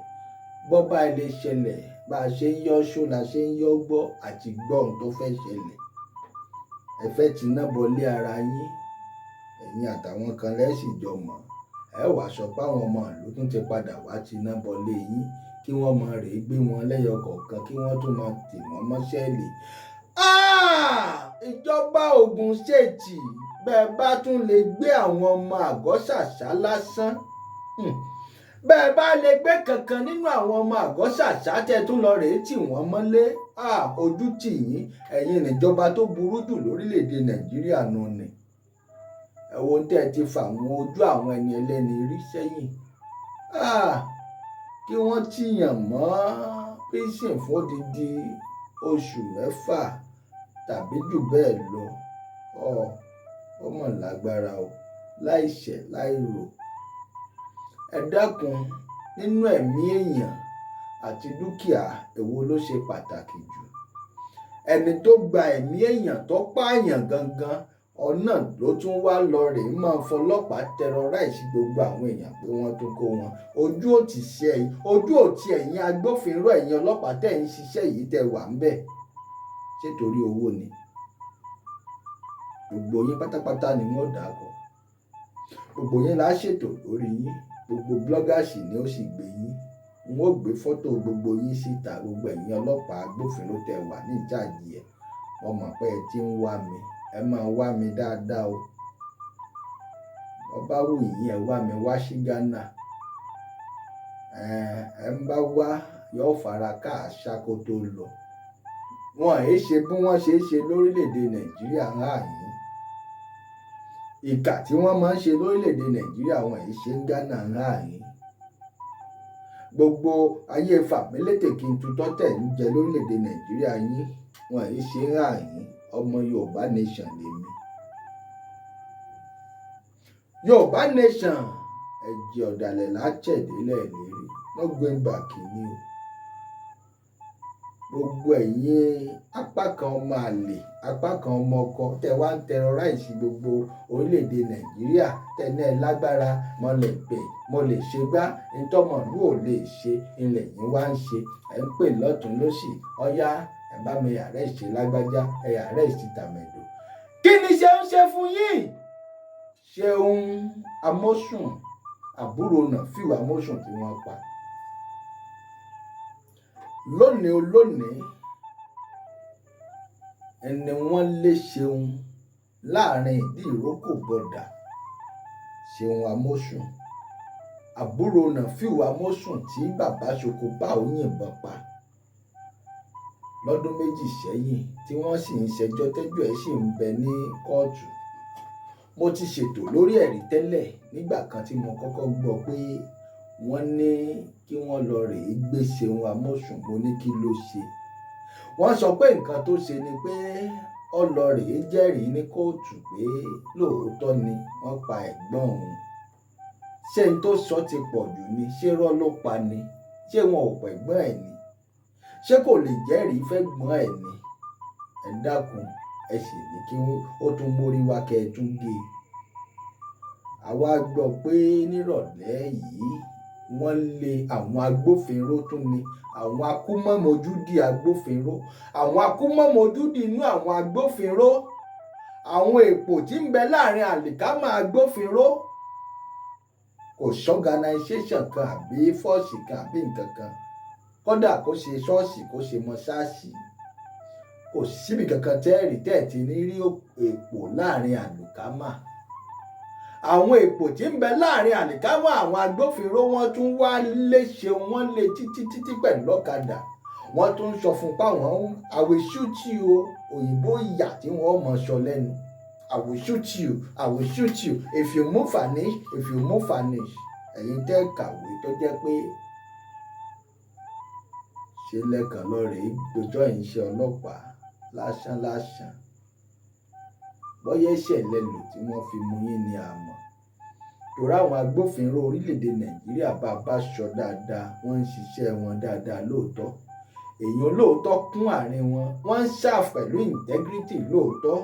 Bọ́ bá ilé ṣẹlẹ̀, bá a ṣe ń yọ́ ṣó la ṣe ń yọ́ gbọ́ àti gbọ́ ohun tó fẹ́ ṣẹlẹ̀. Ẹ fẹ́ tiná bọlé ara yín, ẹ̀yin àtàwọn kan lẹ́sìn jọ mọ̀. Ẹ wàá sọ pé àwọn ọmọ ìlú tún ti padà wá tiná bọlé yín kí wọ́n máa rèé gbé wọn lẹ́yọ kọ̀ọ̀kan kí wọ́n tún máa tì wọ́n mọ́ṣẹ́lì. Ìjọba Ògùn State, bẹ́ẹ̀ bá tún lè gbé àwọn ọmọ àgọ́ ṣàṣà lásán, bẹ́ẹ̀ bá lè gbé kankan nínú àwọn ọmọ àgọ́ ṣàṣà tẹ́ tún lọ rèé tì wọ́n mọ́lé, ojú tì yín. Ẹ̀yin níjọba tó burú jù lórílẹ̀‐èdè Nàìjíríà nù ni. Ẹ wo tẹ́ ẹ ti fà àwọn ojú àwọn ẹni ẹlẹ́ni rí sẹ́yìn. Kí wọ́n tìyàn mọ́ prison fún odidi oṣù 6 tàbí jù bẹ́ẹ̀ lọ. Ó mọ̀ lágbára o, láìṣẹ̀ láìrò. Ẹ dákun, nínú ẹ̀mí èèyàn àti dúkìá, èwo ló ṣe pàtàkì jù? Ẹni tó gba ẹ̀mí èèyàn tó pààyàn gangan, ọ̀nà ló tún wá lọ rèé máa fọlọ́pàá terrorize gbogbo àwọn èèyàn pé wọ́n tún kó wọn. Ojú ò ti ẹ̀yin agbófinró, ẹ̀yin ọlọ́pàá tẹ̀ ń ṣiṣẹ́ yìí tẹ̀ wà ń bẹ̀. Ṣé torí owó ni? Gbogbo yín pátápátá ni wọ́n dà kọ. Gbogbo yín la ṣètò lórí yín. Gbogbo bloggers ni ó sì gbé yín. N ó gbé fọ́tò gbogbo yín síta, gbogbo ẹ̀yin ọlọ́pàá agbófinró tẹ̀ wà ní ìjáàjì ẹ̀. Mo mọ̀ pé ẹ ti ń wá mi. Ẹ máa wá mi dáadáa o. Ọba wù yín, ẹ wá mi wá sí Ghana. Ẹ ń bá wá yóò fara káàṣá kó tó lọ. Wọn èé ṣe bí wọ́n ṣe é ṣe lórílẹ̀‐èdè Nàìjíríà yín. Ìkà tí wọ́n máa ń ṣe lórílẹ̀‐èdè Nàìjíríà wọn èé ṣe ń Ghana yín. Gbogbo ayé fàmílétè kí n tutọ́ tẹ̀ ń jẹ lórílẹ̀‐èdè Nàìjíríà yín, wọn èé ṣe yín. Ọmọ Yorùbá nation lèmi. Yorùbá nation ẹ̀jẹ̀ ọ̀dàlẹ̀ láṣẹ̀délẹ̀ lérí no going back ni o. Gbogbo ẹ̀yin apá kan ọmọ àlè apá kan ọmọ ọkọ tẹ wá ń terrorize gbogbo orílẹ̀-èdè Nàìjíríà tẹ̀lé lágbára mo lè pè mo lè ṣe gbá ntọ́mọ̀lú ò lè ṣe ilẹ̀ yín wá ń ṣe ẹ̀ ń pè lọ́tún lósì ọ̀yá ẹ̀ bá mi arrest lágbájá ẹ̀ arrest tàmẹ̀dò. Kí ni Ṣeun ṣe fún yín? Ṣeun Amosun àbúrò Nafiu Amosun tí wọ́n pa. Lónìí olónìí ẹni wọ́n lé Ṣeun láàrin ìdí ìrókò bọ̀dà Ṣeun Amosun àbúrò Nafiu Amosun tí bàbá Ṣokobá ó yìnbọn pa lọ́dún méjì sẹ́yìn tí wọ́n sì ń ṣẹjọ́ tẹ́jọ́ ẹ̀ sì ń bẹ ní kóòtù. Mo ti ṣètò lórí ẹ̀rí tẹ́lẹ̀ nígbà kan tí mo kọ́kọ́ gbọ́ pé wọ́n ní kí wọ́n lọ rèé gbé Ṣeun Amosun. Mo ní kí ló ṣe? Wọ́n sọ pé nǹkan tó ṣe ni pé ó lọ rèé jẹ́rìí ní kóòtù pé lóòótọ́ ni wọ́n pa ẹ̀gbọ́n òun. Ṣé n tó sọ ti pọ̀ jù ni? Ṣé irọ́ ló pa ni? Ṣé wọn ò pẹ̀gbọ́n ẹ̀ ni? Ṣé kò lè jẹ́rìí fẹ́ gbọ́n ẹ̀ ni? Ẹ dákun ẹ sì ní kí ó tún mórí wá kẹ́ ẹ tún gé. Àwa gbọ́ pé nírọ̀lẹ́ yìí wọ́n lé àwọn agbófinró tún ni àwọn akúmọ̀mọ́júdì agbófinró àwọn akúmọ̀mọ́júdì inú àwọn agbófinró àwọn èpò tí ń bẹ láàrin àlìkámà agbófinró. Kò ṣọ́ganization kan àbí fọ́ọ̀sì kan àbí nǹkan kan kódà kó ṣe ṣọ́ọ̀ṣì kó ṣe mọ́ṣáàṣì kò síbi kankan tẹ́ẹ̀rì tẹ́ẹ̀tì ní rí èpò láàrin àlìkámà. Àwọn èpò tí ń bẹ láàrin àlìkámà àwọn agbófinró wọ́n tún wá lé Ṣeun wọ́n lé títí pẹ̀lú ọ̀kadà wọ́n tún sọ fún páwọn I will shoot you òyìnbó ìyà tí wọ́n mọ̀ sọ lẹ́nu I will shoot you I will shoot you if you move vanish if you move vanish. Ẹ̀yin tẹ́ kàwé tó jẹ́ pé ṣe lẹ́kàn lọ́rẹ̀ẹ́ gbẹjọ́ ìṣe ọlọ́pàá lásán bọ́yá ìṣẹ̀lẹ̀ lò tí wọ́n fi mú yín ní àmọ́. Torí àwọn agbófinró orílẹ̀-èdè Nàìjíríà bá sọ dáadáa wọ́n ń ṣiṣẹ́ wọn dáadáa lóòótọ́. Èèyàn lóòótọ́ kún àárín wọn wọ́n ń ṣáà pẹ̀lú integrity lóòótọ́.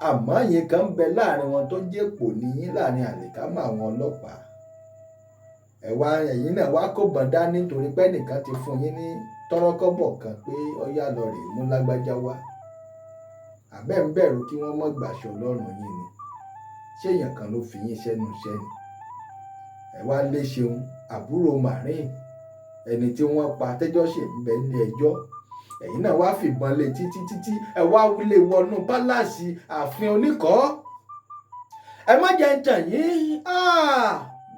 Àmọ́ yín kan ń bẹ láàrin wọn tó jẹ́ pò níyín láàrin àlìkámà àwọn ọlọ́pàá. Ẹ̀yin náà wá kó bọ̀n dání nítorí pé nìkan ti fún yín ní tọ́rọ́kọ́bọ̀ kan pé ọyá lọ rèé mú lágbájá wá. Àbẹ́ ń bẹ̀rù kí wọ́n mọ́ gbàṣọ lọ́rùn yín ni? Ṣé èèyàn kan ló fi yín sẹ́nu iṣẹ́ ni? Ẹ wá lé Ṣeun àbúrò Marine ẹni tí wọ́n pa tẹ́jọ́ ṣe ń bẹ ní ẹjọ́. Ẹ̀yin náà wá fìbọn lé títí ẹ wá lè wọnú pálásì ààfin Oníkọ́. Ẹ má jẹ́ ń tàn yín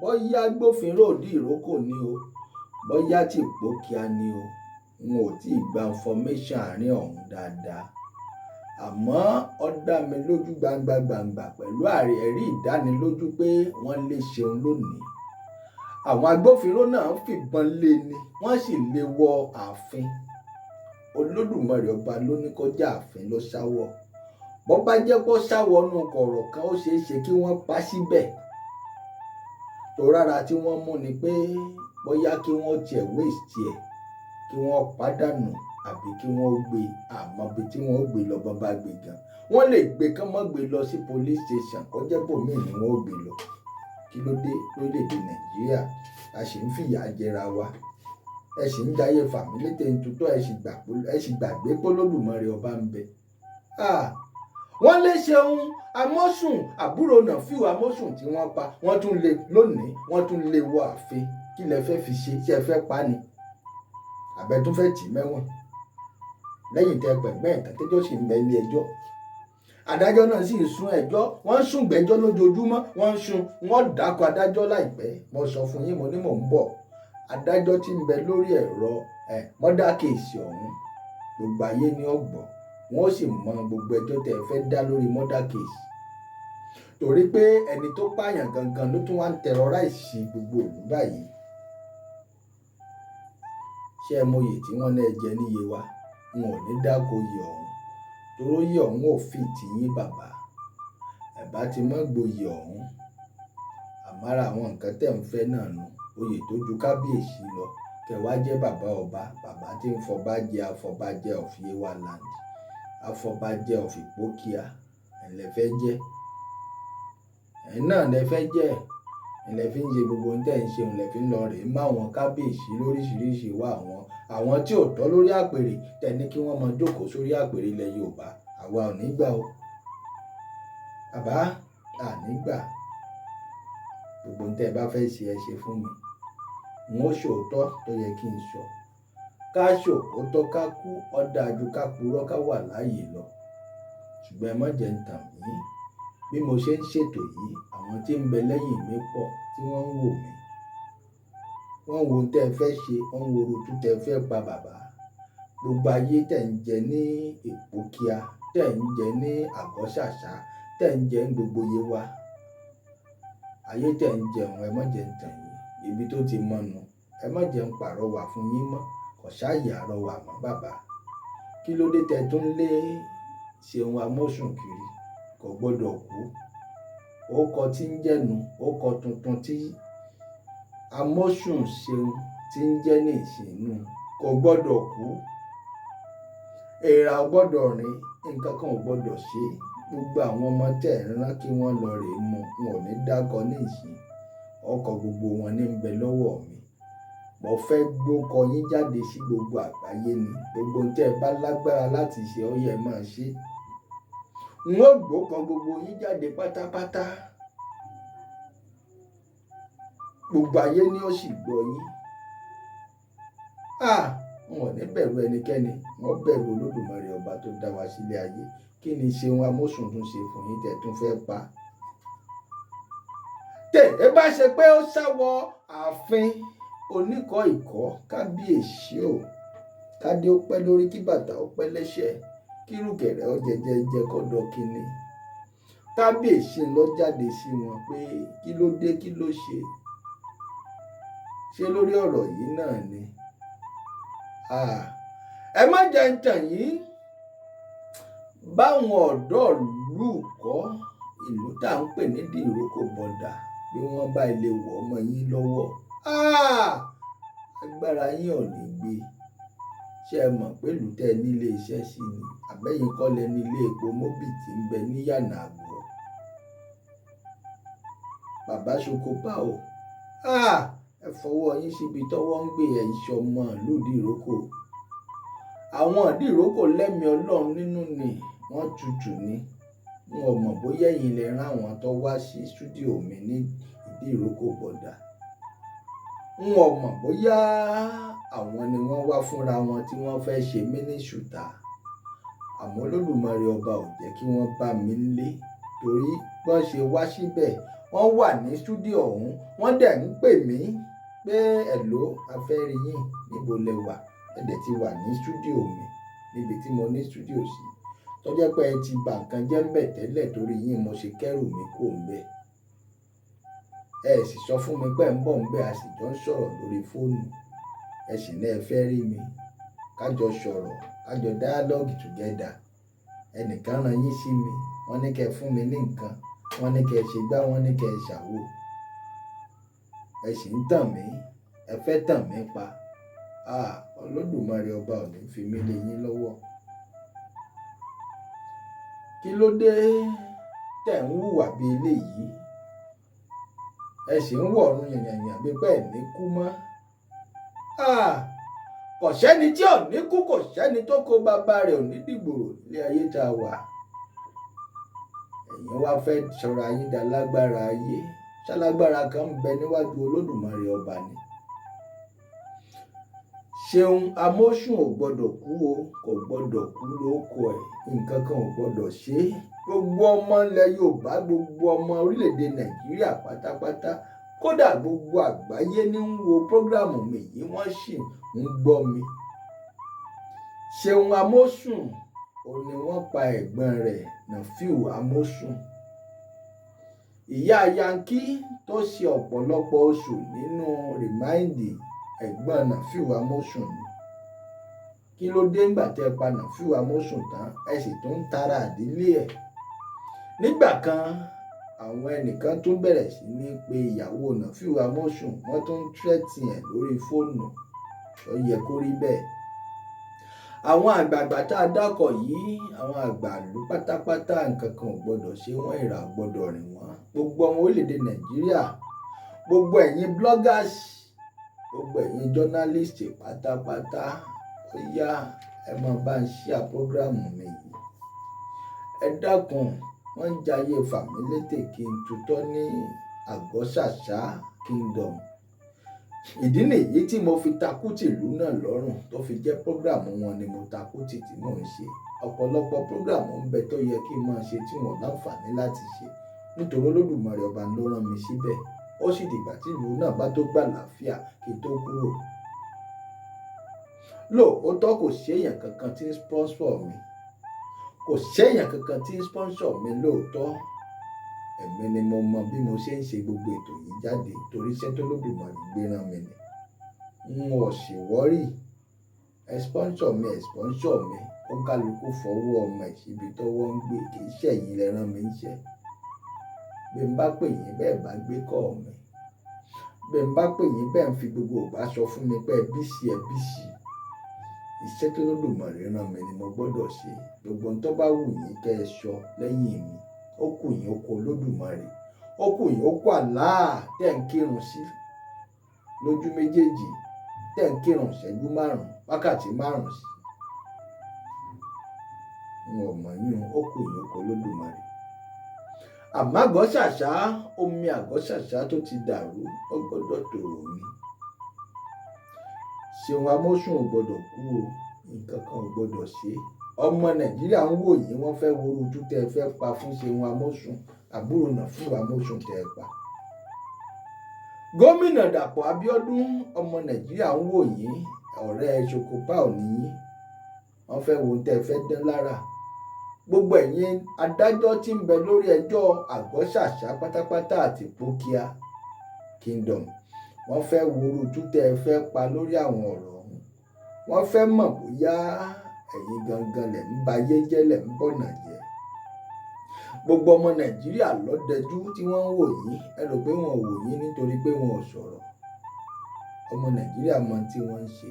bọ́yá agbófinró òdì ìrókò ni o bọ́yá tí ìpókíá ni o wọn ò tí ì gba information àárín ọ̀hún dáadáa. Àmọ́ ó dá mi lójú gbangba pẹ̀lú ẹ̀rí ìdánilójú pé wọ́n lé Ṣeun lónìí. Àwọn agbófinró náà fìbọn lé ni wọ́n sì lé wọ ààfin. Olódùmarè ọba ló ní kó já ààfin ló sáwọ̀. Bó bá jẹ́ kó sáwọ̀ nù kọ̀rọ̀ kan ó ṣeé ṣe kí wọ́n pa síbẹ̀. Tó rárá tí wọ́n mú ni pé bóyá kí wọ́n tiẹ̀ waste ẹ̀ kí wọ́n pàdánù àbí kí wọ́n gbé àmọ́ bí tí wọ́n gbé lọ bá gbé gan. Wọ́n lè gbé kán mọ́ gbé lọ sí police station kó jẹ́ bòmíì ni wọ́n gbé lọ. Kí ló dé lórílẹ̀-èdè Nàìjíríà a sì ń fìyà jẹra wa. Ẹ sì ń jayé fàmílì tẹ̀ntútọ́ ẹ sì gbàgbé pé Olódùmarè ọba ń bẹ. Wọ́n lé Ṣeun Amosun àbúrò Nafiu Amosun tí wọ́n pa wọ́n tún lé lónìí wọ́n tún lé wọ ààfin. Kí lẹ fẹ́ fi ṣe? Ṣé ẹ fẹ́ pa ni? Àbẹ tún fẹ́ tì mẹ́wọ̀n lẹ́yìn tẹ́ pẹ̀gbẹ́ ẹ̀ka tẹ́jọ́ sì ń bẹ ilé ẹjọ́. Adájọ́ náà sì ń sún ẹjọ́ wọ́n ń sún gbẹ́jọ́ lójoojúmọ́ wọ́n dákọ̀ adájọ́ láìpẹ́. Mo sọ fún yín mo ní mò ń bọ̀. Adájọ́ tí ń bẹ lórí ẹ̀rọ mọ́dà kéèsì ọ̀hún gbogbo ayé ní ọ̀gbọ̀n wọ́n sì mọ gbogbo ẹjọ́ tẹ́ fẹ́ dá lórí mọ́dà kéèsì. Torí pé ẹni tó pààyàn gangan ló tún wá ń terrorize gbogbo ìlú báyìí. Ṣé ẹ mọyè tí wọ́n lẹ́ jẹ níye wa? Wọn ò ní dáko yè ọ̀hún toró yè ọ̀hún ò fi tì yín bàbá. Ẹ bá ti mọ́ gboyè ọ̀hún àmàrà àwọn nǹkan tẹ̀ ń fẹ́ náà nù oyè tó ju kábíyèsí lọ kẹwàá jẹ́ bàbá ọba bàbá tí ń fọba jẹ afọbajẹ of Yewa land afọbajẹ of Ìpókíà ẹ̀lẹ́fẹ́ jẹ́ ẹ̀yin náà lẹ́fẹ́ jẹ́ ẹ̀lẹ́ fi ń ṣe gbogbo ohun tẹ́ ń ṣe òun lẹ́ fi ń lọ rèé má àwọn kábíyèsí lóríṣiríṣi wá àwọn tí ò tọ́ lórí àpèrè tẹ́ni kí wọ́n mọ jókòó sórí àpèrè ilẹ̀ Yorùbá àwa ò ní gbà o bàbá ànígbà gbogbo ohun tẹ́ ẹ bá fẹ́ ṣe ẹ ṣe fún mi n ó ṣòótọ́ tó yẹ kí n sọ ká ṣòótọ́ ká kú ó dáa jù ká purọ́ ká wà láàyè lọ ṣùgbọ́n ẹ má jẹ́ ń tàn mí bí mo ṣe ń ṣètò yìí àwọn tí ń bẹ lẹ́yìn mi pọ̀ tí wọ́n ń wò mí wọ́n wo ohun tẹ́ ẹ fẹ́ ṣe wọ́n wo orúkú tẹ́ ẹ fẹ́ pa bàbá gbogbo ayé tẹ̀ ń jẹ ní Ìpókíà tẹ̀ ń jẹ ní Àgọ́ṣàṣà tẹ̀ ń jẹ ní gbogbo Yewa ayé tẹ̀ ń jẹun ẹ má jẹ́ ń tàn yín ibi tó ti mọ́nu ẹ má jẹ́ ń pàrọwà fún yín mọ́ kò ṣáàyè àrọwà mọ́ bàbá kí ló dé tẹ́ tún lé Ṣeun Amósùn kiri kò gbọ́dọ̀ kú orúkọ tí ń jẹ́nu orúkọ tuntun tí Amósùn Ṣeun tí ń jẹ́ ní ìsìnú kò gbọ́dọ̀ kú èèrà ò gbọ́dọ̀ rìn nǹkan kan ò gbọ́dọ̀ ṣe gbogbo àwọn ọmọ tẹ̀ ń rán kí wọ́n lọ rèé mu wọn ò ní dákọ ní ìsìn ọkọ̀ gbogbo wọn ní ń bẹ lọ́wọ́ mi mo fẹ́ gbókọ yín jáde sí gbogbo àgbáyé ni gbogbo tẹ́ ẹ bá lágbára láti ṣe ó yẹ máa ṣe n ó gbókọ gbogbo yín jáde pátápátá gbogbo ayé ni ó sì gbọ́ yín wọn ò ní bẹ̀rù ẹnikẹ́ni wọ́n bẹ̀rù Olódùmarè ọba tó dá wa sílé ayé kí ni Ṣeun Amósùn tún ṣe fún yín tẹ́ tún fẹ́ pa tẹ bá ṣe pé ó sáwọ ààfin Oníkọ̀ Ìkọ́ kábíyèsí o kádé ó pẹ́ lórí kí bàtà ó pẹ́ lẹ́sẹ̀ kí rúkẹ̀rẹ̀ ó jẹjẹjẹ kọ́dọ̀ kínní kábíyèsí lọ jáde sí wọn pé kí ló dé kí ló ṣe lórí ọ̀rọ̀ yìí náà ni ẹ má jẹ́ ń tàn yín báwọn ọ̀dọ́ ìlú kọ́ ìlú tá à ń pè ní Ìdíròkò bọ̀dà bí wọ́n bá ilé wọ̀ ọmọ yín lọ́wọ́ agbára yín ò ní gbé ṣé ẹ mọ̀ pé ìlú tẹ́ nílé iṣẹ́ sí ni àbẹ́yìn kọ́lẹ̀ nílé epo Mobil tí ń bẹ ní Yànà Àgbọ̀ bàbá Ṣokopá o ẹ fọwọ́ yín síbi tọ́wọ́ ń gbé ẹ̀ ìṣọmọ ìlú Ìdíròkò àwọn Ìdíròkò lẹ́mìí Ọlọ́run nínú ni wọ́n tutù ni n ò mọ̀ bóyá ẹ̀yin lè rán àwọn tó wá sí stúdíò mi ní Ìdíròkò bọ̀dà n ò mọ̀ bóyá àwọn ni wọ́n wá fúnra wọn tí wọ́n fẹ́ ṣe mí ní ṣùtà àmọ́ Olódùmarè ọba ò jẹ́ kí wọ́n bá mi lé torí bọ́n ṣe wá síbẹ̀ wọ́n wà ní stúdíò ọ̀hún wọ́n dẹ̀ ń pè mí pé ẹ̀ló afẹ́rí yín níbo lẹ wà ẹ̀dẹ̀ ti wà ní stúdíò mi níbi tí mo ní stúdíò sí tọ́jọ́ pé ẹ ti bà nǹkan jẹ́ ń bẹ̀ tẹ́lẹ̀ torí yín mo ṣe kẹ́rù mi kò ń bẹ̀ ẹ sì sọ fún mi pé ń bọ̀ ń bẹ̀ a sì jọ ń sọ̀rọ̀ lórí fóònù ẹ sì ní ẹ fẹ́ rí mi kájọ sọ̀rọ̀ kájọ dialogue together ẹnìkan rán yín sí mi wọ́n ní kẹ́ fún mi ní nǹkan wọ́n ní kẹ́ ṣe gbá wọ́n ní kẹ́ ṣàwò ẹ sì ń tàn mí ẹ fẹ́ tàn mí pa Olódùmarè ọba ò ní fi mí lé yín lọ́wọ́ kí ló dé tẹ̀ ń hùwà bí eléyìí ẹ sì ń wọ̀run yànyànyàn bí pẹ́ẹ́ ní kú mọ́ kò sẹ́ni tí ò ní kú kò sẹ́ni tó kó bàbá rẹ̀ ò ní dìgbòrò ní ayé tá a wà ẹ̀yin wá fẹ́ sọ̀rọ̀ ayé dá lágbára ayé ṣálágbára kan ń bẹ níwájú Olódùmarè ọba ni Ṣeun Amósùn ò gbọ́dọ̀ kú o kò gbọ́dọ̀ kú lóko ẹ̀ nǹkan kan ò gbọ́dọ̀ ṣe é gbogbo ọmọ ilẹ̀ Yorùbá gbogbo ọmọ orílẹ̀-èdè Nàìjíríà pátápátá kódà gbogbo àgbáyé ní ń wo prógrámù mi yìí wọ́n sì ń gbọ́ mi Ṣeun Amósùn ò ní wọ́n pa ẹ̀gbọ́n rẹ̀ Nàfíù Amósùn ìyá Yankí tó ṣe ọ̀pọ̀lọpọ̀ oṣù nínú rìmáìndì ẹ̀gbọ́n Nàfíù Amósùn ni kí ló dé ńgbà tẹ́ pa Nàfíù Amósùn tán ẹ sì tún ń tara àdílé ẹ̀ nígbà kan àwọn ẹnìkan tún bẹ̀rẹ̀ sí ní pé ìyàwó Nafiu Amosun wọ́n tún ń tírẹ́tì ẹ̀ lórí fóònù. Ó yẹ kó rí bẹ́ẹ̀. Àwọn àgbààgbà tá a dákọ̀ yìí, àwọn àgbàlú pátápátá nǹkan kan ò gbọdọ̀ ṣe wọ́n, ìrà gbọdọ̀ rìn wọ́n. Gbogbo ọmọ orílẹ̀-èdè Nàìjíríà, gbogbo ẹ̀yin bloggers, gbogbo ẹ̀yin journalist pátápátá, ó yá ẹ máa bá ń share program mi yìí. Ẹ dákun, wọ́n ń jayé Fàmílétè kí n tutọ́ ní Àgọ́ṣàṣá Kingdom. Ìdí nìyí tí mo fi takútì ìlú náà lọ́rùn tó fi jẹ́ program wọn ni mo takútì tí mò ń ṣe. Ọ̀pọ̀lọpọ̀ program ń bẹ tó yẹ kí n máa ṣe tí wọ́n láǹfààní láti ṣe nítorí Olódùmarè ọba ló rán mi síbẹ̀. Ó sì dìgbà tí ìlú náà bá tó gbà láfíà kí n tó kúrò. Lóòótọ́ kò séèyàn kankan tí ń sponsor mi, kò séèyàn kankan tí ń sponsor mi lóòótọ́. Èmi ni mo mọ bí mo ṣe ń ṣe gbogbo ètò yìí jáde torí iṣẹ́ tó Olódùmarè gbé rán mi ni. N ò sì wọ́rì. Ẹ sponsor mi, ó kálukú fọwọ́ ọmọ ìṣíbi tọ́wọ́ ń gbé, kì í ṣẹ̀yìn lẹ rán mi iṣẹ́. Bí n bá pè yín bẹ́ẹ̀ bá gbé kọ́ mi, bí n bá pè yín bẹ́ẹ̀ ń fi gbogbo ògbà sọ fún mi pé ẹ bísí. Iṣẹ́ tó Olódùmarè rán mi ni mo gbọ́dọ̀ ṣe. Gbogbo ohun tó bá wù yín kẹ́ ẹ sọ lẹ́yìn mi. Ó kù yín ó kù Olódùmarè, ó kù yín ó kù Allah tẹ́ ń kírun sí lójú méjèèjì, tẹ́ ń kírun ìṣẹ́jú 5 wákàtí 5 sí. N ò mọ̀ yín, ó kù yín ó kù Olódùmarè. Àmọ́ Àgọ́ṣàṣá, omi Àgọ́ṣàṣá tó ti dàrú, ó gbọ́dọ̀ tòrò ni. Ṣeun Amosun ò gbọ́dọ̀ kú o, nǹkan kan ò gbọ́dọ̀ ṣe. Ọmọ Nàìjíríà ń wò yín, wọ́n fẹ́ wo ojú tẹ́ ẹ fẹ́ pa fún Ṣeun Amosun, àbúrò Nafiu Amosun tẹ́ ẹ pa. Gómìnà Dàpọ̀ Abíọ́dún, ọmọ Nàìjíríà ń wò yín, ọ̀rẹ́ Ṣokòpá ò ní yín, wọ́n fẹ́ wo tẹ́ ẹ fẹ́ dán lára. Gbogbo ẹ̀yin adájọ́ tí ń bẹ lórí ẹjọ́ Àgọ́ṣàṣá pátápátá àti Pókíà Kingdom, wọ́n fẹ́ wo ojú tẹ́ ẹ fẹ́ pa lórí àwọn ọ̀rọ̀ ọ̀hún. Wọ́n fẹ́ mọ̀ bóyá ẹ̀yin gangan lẹ̀ ń ba ayé jẹ́, lẹ̀ ń bọ̀nà jẹ́. Gbogbo ọmọ Nàìjíríà lọ́dẹjú tí wọ́n ń wò yín, ẹ rò pé wọn ò wò yín nítorí pé wọn ò sọ̀rọ̀. Ọmọ Nàìjíríà mọ tí wọ́n ń ṣe,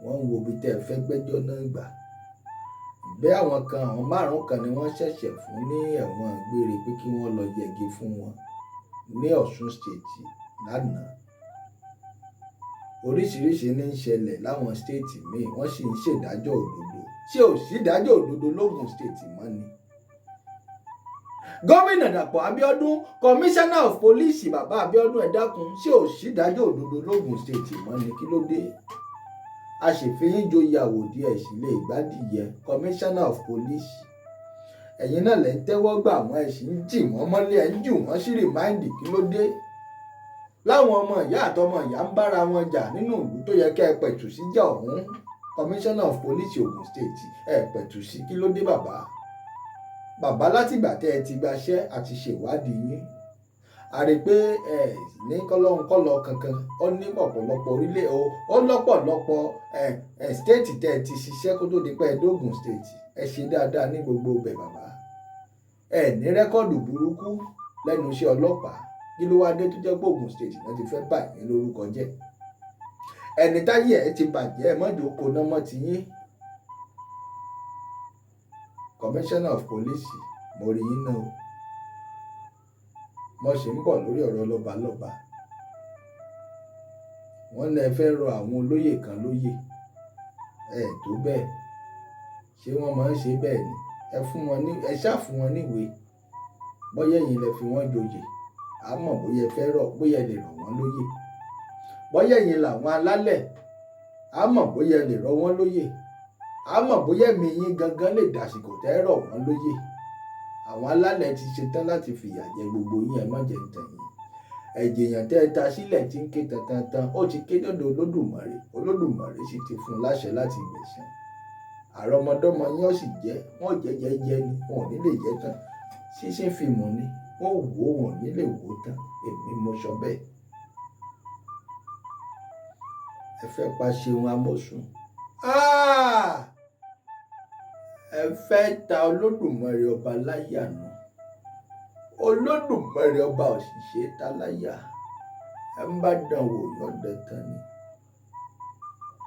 wọ́n ń wo ibi tẹ́ ẹ fẹ́ gbẹ́jọ́ náà gbà. Bẹ́ẹ̀ àwọn 5 kan ni wọ́n ṣẹ̀ṣẹ̀ fún ní ẹ̀wọ̀n gbére pé kí wọ́n lọ yẹgi fún wọn ní Ọ̀ṣun State lánàá. Oríṣiríṣi ní ń ṣẹlẹ̀ láwọn stéètì míì, wọ́n sì ń ṣèdájọ́ òdodo. Ṣé ò sí ìdájọ́ òdodo lógùn stéètì mọ́ ni? Gómìnà Dàpọ̀ Abíọ́dún, Commissioner of Police bàbá Abíọ́dún, ẹ dákun, ṣé ò sí ìdájọ́ òdodo lógùn stéètì mọ́ ni? Kí ló dé? A sì fi yín joyè àwòdì ẹ̀ sílé ìgbádìyẹ, Commissioner of Police. Ẹ̀yin náà lẹ́ ń tẹ́wọ́ gbà wọ́n, ẹ̀ sì ń jì wọ́n mọ́lé, ẹ̀ ń jù wọ́n sí rìmáìndì. Kí ló dé? Láwọn ọmọ ìyá àtọmọ ìyá ń bára wọn jà nínú ìlú tó yẹ kẹ́ ẹ pẹ̀tù sí jà ọ̀hún. Commissioner of Police Ogun State ẹ pẹ̀tù sí. Kí ló dé bàbá? Bàbá látìgbà tẹ́ ẹ ti gbaṣẹ́ àti ṣèwádìí yín, a rí pé ẹ ní kọ́lọ́nkọ́lọ́ kankan. Ó ní ọ̀pọ̀lọpọ̀ orílẹ̀ ó lọ́pọ̀lọpọ̀ state tẹ́ ẹ ti ṣiṣẹ́ kó tó di pé ẹ dógùn state. Ẹ ṣe dáadáa ní gbogbo ibẹ̀ bàbá. Ẹ ní rẹ́kọ̀dù burúkú lẹ́nu iṣẹ́ ọlọ́pàá. Kí ló wá dé tó jẹ́ pé Ògùn State náà ti fẹ́ bà yín lórúkọ jẹ́? Ẹni táyé ẹ ti bàjẹ́, ẹ mọ́jọ́ kó náà mọ́ ti yín. Commissioner of Police, mo rí yín náà o. Mo sì ń bọ̀ lórí ọ̀rọ̀ lọ́balọ́ba. Wọ́n lè fẹ́ rọ àwọn olóyè kan lóyè. Ẹ tó bẹ́ẹ̀. Ṣé wọ́n máa ń ṣe bẹ́ẹ̀ ni? Ẹ ṣáà fún wọn níwèé. Bóyá ẹ̀yin lẹ fi wọ́n joyè. A mọ̀ bóyá ẹ fẹ́ rọ̀, bóyá ẹ lè rọ̀ wọ́n lóyè. Bóyá ẹ̀yin làwọn alálẹ̀, a mọ̀ bóyá ẹ lè rọ̀ wọ́n lóyè. A mọ̀ bóyá ẹ̀mí yín gangan lè dàsìkò tẹ́ rọ̀ wọ́n lóyè. Àwọn alálẹ̀ ti ṣetán láti fìyà jẹ gbogbo yín, ẹ má jẹ́ ń tàn yín. Ẹ̀jẹ̀ èèyàn tẹ́ ẹ ta sílẹ̀ ti ń ké tantan, ó ti ké dọ́dọ̀ Olódùmarè. Olódùmarè sì ti fún un láṣẹ láti gbẹ̀san. Àrọmọdọ́mọ yín ó sì jẹ́, wọ́n jẹ́ ni, wọn ò ní lè jẹ́ tán. Ṣíṣe fíìmù ni, wọ́n wò wọ́n nílé wò tán. Èmi mo sọ bẹ́ẹ̀. Ẹ fẹ́ pa Ṣeun Amosun. Ẹ fẹ́ ta Olódùmarè ọba láyà nù. Olódùmarè ọba òṣìṣẹ́ taláyà ẹ ń bá dán wò lọ́dọ̀ tán ni.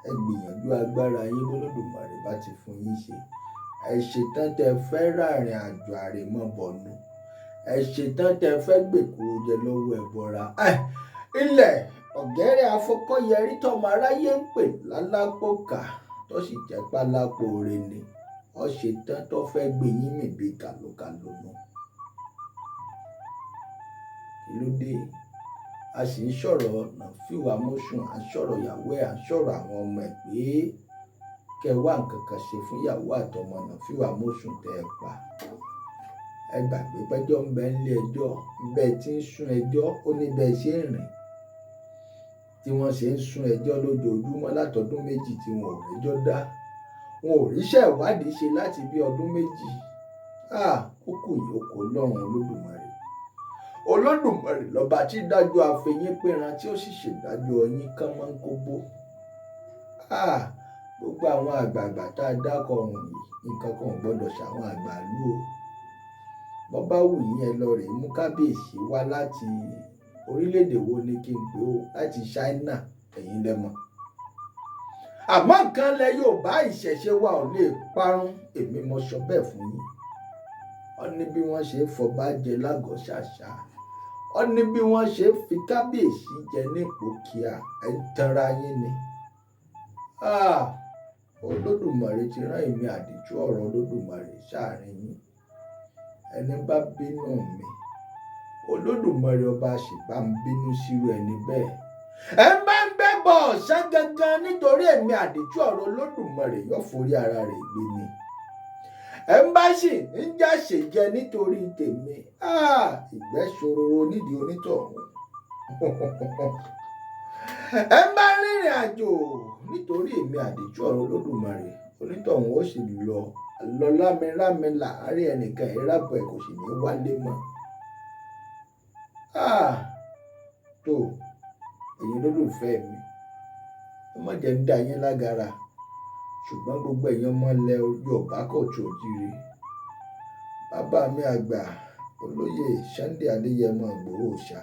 Ẹ gbìyànjú agbára yín b'Olódùmarè bá ti fún yín ṣe. Ẹ ṣetán tẹ fẹ́ rárìn àjò àrèmabọ̀nú. Ẹ ṣetán tẹ fẹ́ gbèkúrú jẹ lọ́wọ́ ẹbọra. Ilẹ̀ ọ̀gẹ́rẹ́ afọkọ́yẹrí tọmọ aráyé ń pè lálápòkà tó sì jẹ́ pálápò re ni. Ó ṣetán tó fẹ́ gbé yín mì bí kàlòkàlò nù. Kí ló dé? A sì ń sọ̀rọ̀ Nàfíù Àmọ̀sùn, à ń sọ̀rọ̀ ìyàwó ẹ̀, à ń sọ̀rọ̀ àwọn ọmọ ẹ̀ pé kẹ wá nǹkan kan ṣe fún ìyàwó àtọmọ Nàfíù Àmọ̀sùn tẹ́ ẹ pa. Ẹ gbàgbé pẹ́jọ́ ń bẹ nílé ẹjọ́, bẹ́ẹ̀ tí ń sún ẹjọ́ ó ní bẹ́ẹ̀ ṣe ń rìn. Tí wọ́n ṣe ń sún ẹjọ́ lójoojúmọ́ látọdún méjì tí wọn ò rẹ́jọ́ dá. Wọn ò ríṣẹ́ ìwádìí ṣe láti bí ọdún méjì. Ó kù ìyókù lọ́rùn Olódùmarè. Olódùmarè lọ́ba tí dájọ́ àfẹ̀yìn péran tí ó sì ṣèdájọ́ yín kán mọ́ ń kóbó. Gbogbo àwọn àgbààgbà tá a dákọ̀ ọ̀hún yìí nǹkan kan ò gbọ́dọ̀ ṣàwọn àgbàlú o. Bọ́ bá wù yín ẹ lọ rèé mú kábíyèsí wá láti orílẹ̀-èdè wo ni kí n pè ó, láti Ṣáínà, ẹ̀yin lẹ́mọ̀. Àmọ́ nǹkan lẹ Yorùbá ìṣẹ̀ṣe wa ò lè parun, èmi mo sọ bẹ́ẹ̀ fún yín. Ó ní bí wọ́n ṣe fọba jẹ lágọ̀ọ́ ṣàṣà. Ó ní bí wọ́n ṣe fi kábíyèsí jẹ ní Ìpókíà. Ẹ ń tanra yín ni. Olódùmarè ti rán èmi àdìtú ọ̀rọ̀ Olódùmarè sáàrin yín. Ẹni bá bínú mi, Olódùmarè ọba sì bá ń bínú sírú ẹni bẹ́ẹ̀. Ẹ ń bá ń bẹ́bọ̀ ọ̀sán gangan nítorí èmi àdìtú ọ̀rọ̀ Olódùmarè yóò forí ara rẹ̀ gbé ni. Ẹ ń bá sì ń jáṣe jẹ nítorí tèmi. Ìgbẹ́ ṣòroro nídìí onítọ̀hún. Ẹ ń bá rìnrìn àjò nítorí èmi àdìtú ọ̀rọ̀ Olódùmarè, onítọ̀hún ó sì lọ lámilámi láàárín ẹnìkan ìrábọ̀ ẹ̀ kò sì ní wálé mọ́. Tó ẹ̀yin olólùfẹ́ mi, ẹ má jẹ́ ń dá yín lágara, ṣùgbọ́n gbogbo ẹ̀yin ọmọ ilẹ̀ Yorùbá kọ̀ọ̀tù òjìrì. Bàbá mi àgbà olóyè Sunday Adéyẹmọ Ìgbòho Òòṣà,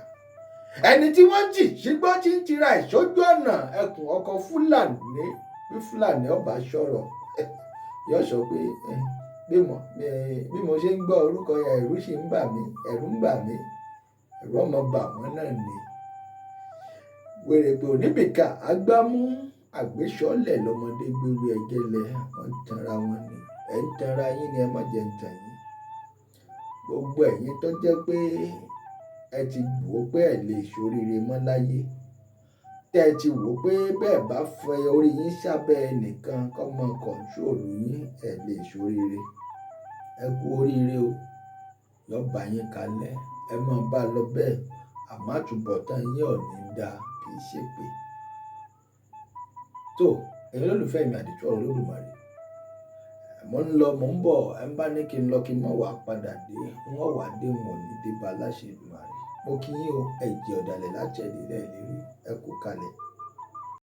ẹni tí wọ́n jì sígbó tí ń tira ìṣojú ọ̀nà ẹkùn ọkọ̀ Fúlàní, bí Fúlàní ọba sọ̀rọ̀ yóò sọ pé bí mo ṣe ń gbọ́ orúkọ yẹn ẹ̀rù sì ń bà mí, ẹ̀rù ń bà mí, ẹ̀rù ọmọ bà wọ́n náà ni. Wèrèpè oníbìkà agbámú àgbésọ́lẹ̀ lọ́mọdé gbéwé ẹgẹlẹ̀, wọ́n ń tanra wọn ni. Ẹ̀ ń tanra yín ni, ẹ má jẹ́ ń tàn yín. Gbogbo ẹ̀yin tó jẹ́ pé ẹ ti wò pé ẹ lè ṣoríire mọ́ láyé, tẹ́ ẹ ti wò pé bẹ́ẹ̀ bá fẹ orí yín sábẹ́ ẹnìkan kọ́ mọ kọ̀ǹtrólù yín, ẹ lè ṣoríire. Ẹ kú oríire o, yóò bá yín kalẹ̀, ẹ máa bá lọ bẹ́ẹ̀, àmọ́ àtúbọ̀tán yín ò ní dáa, kì í ṣe pé. Tó ẹ̀yin olólùfẹ́ mi àdìtú ọ̀rọ̀ Olódùmarè, mo ń lọ mo ń bọ̀, ẹ ń bá ní kí n lọ kí n mọ̀ wá padà dé, wọ́n wá dé wọn ní dé bá láṣẹ Èdùmàrè. Mo kí yín o, ẹ jẹ́ ọ̀dàlẹ̀ láti ẹ̀dẹ̀ lẹ́ẹ̀lérí, ẹ kú kalẹ̀.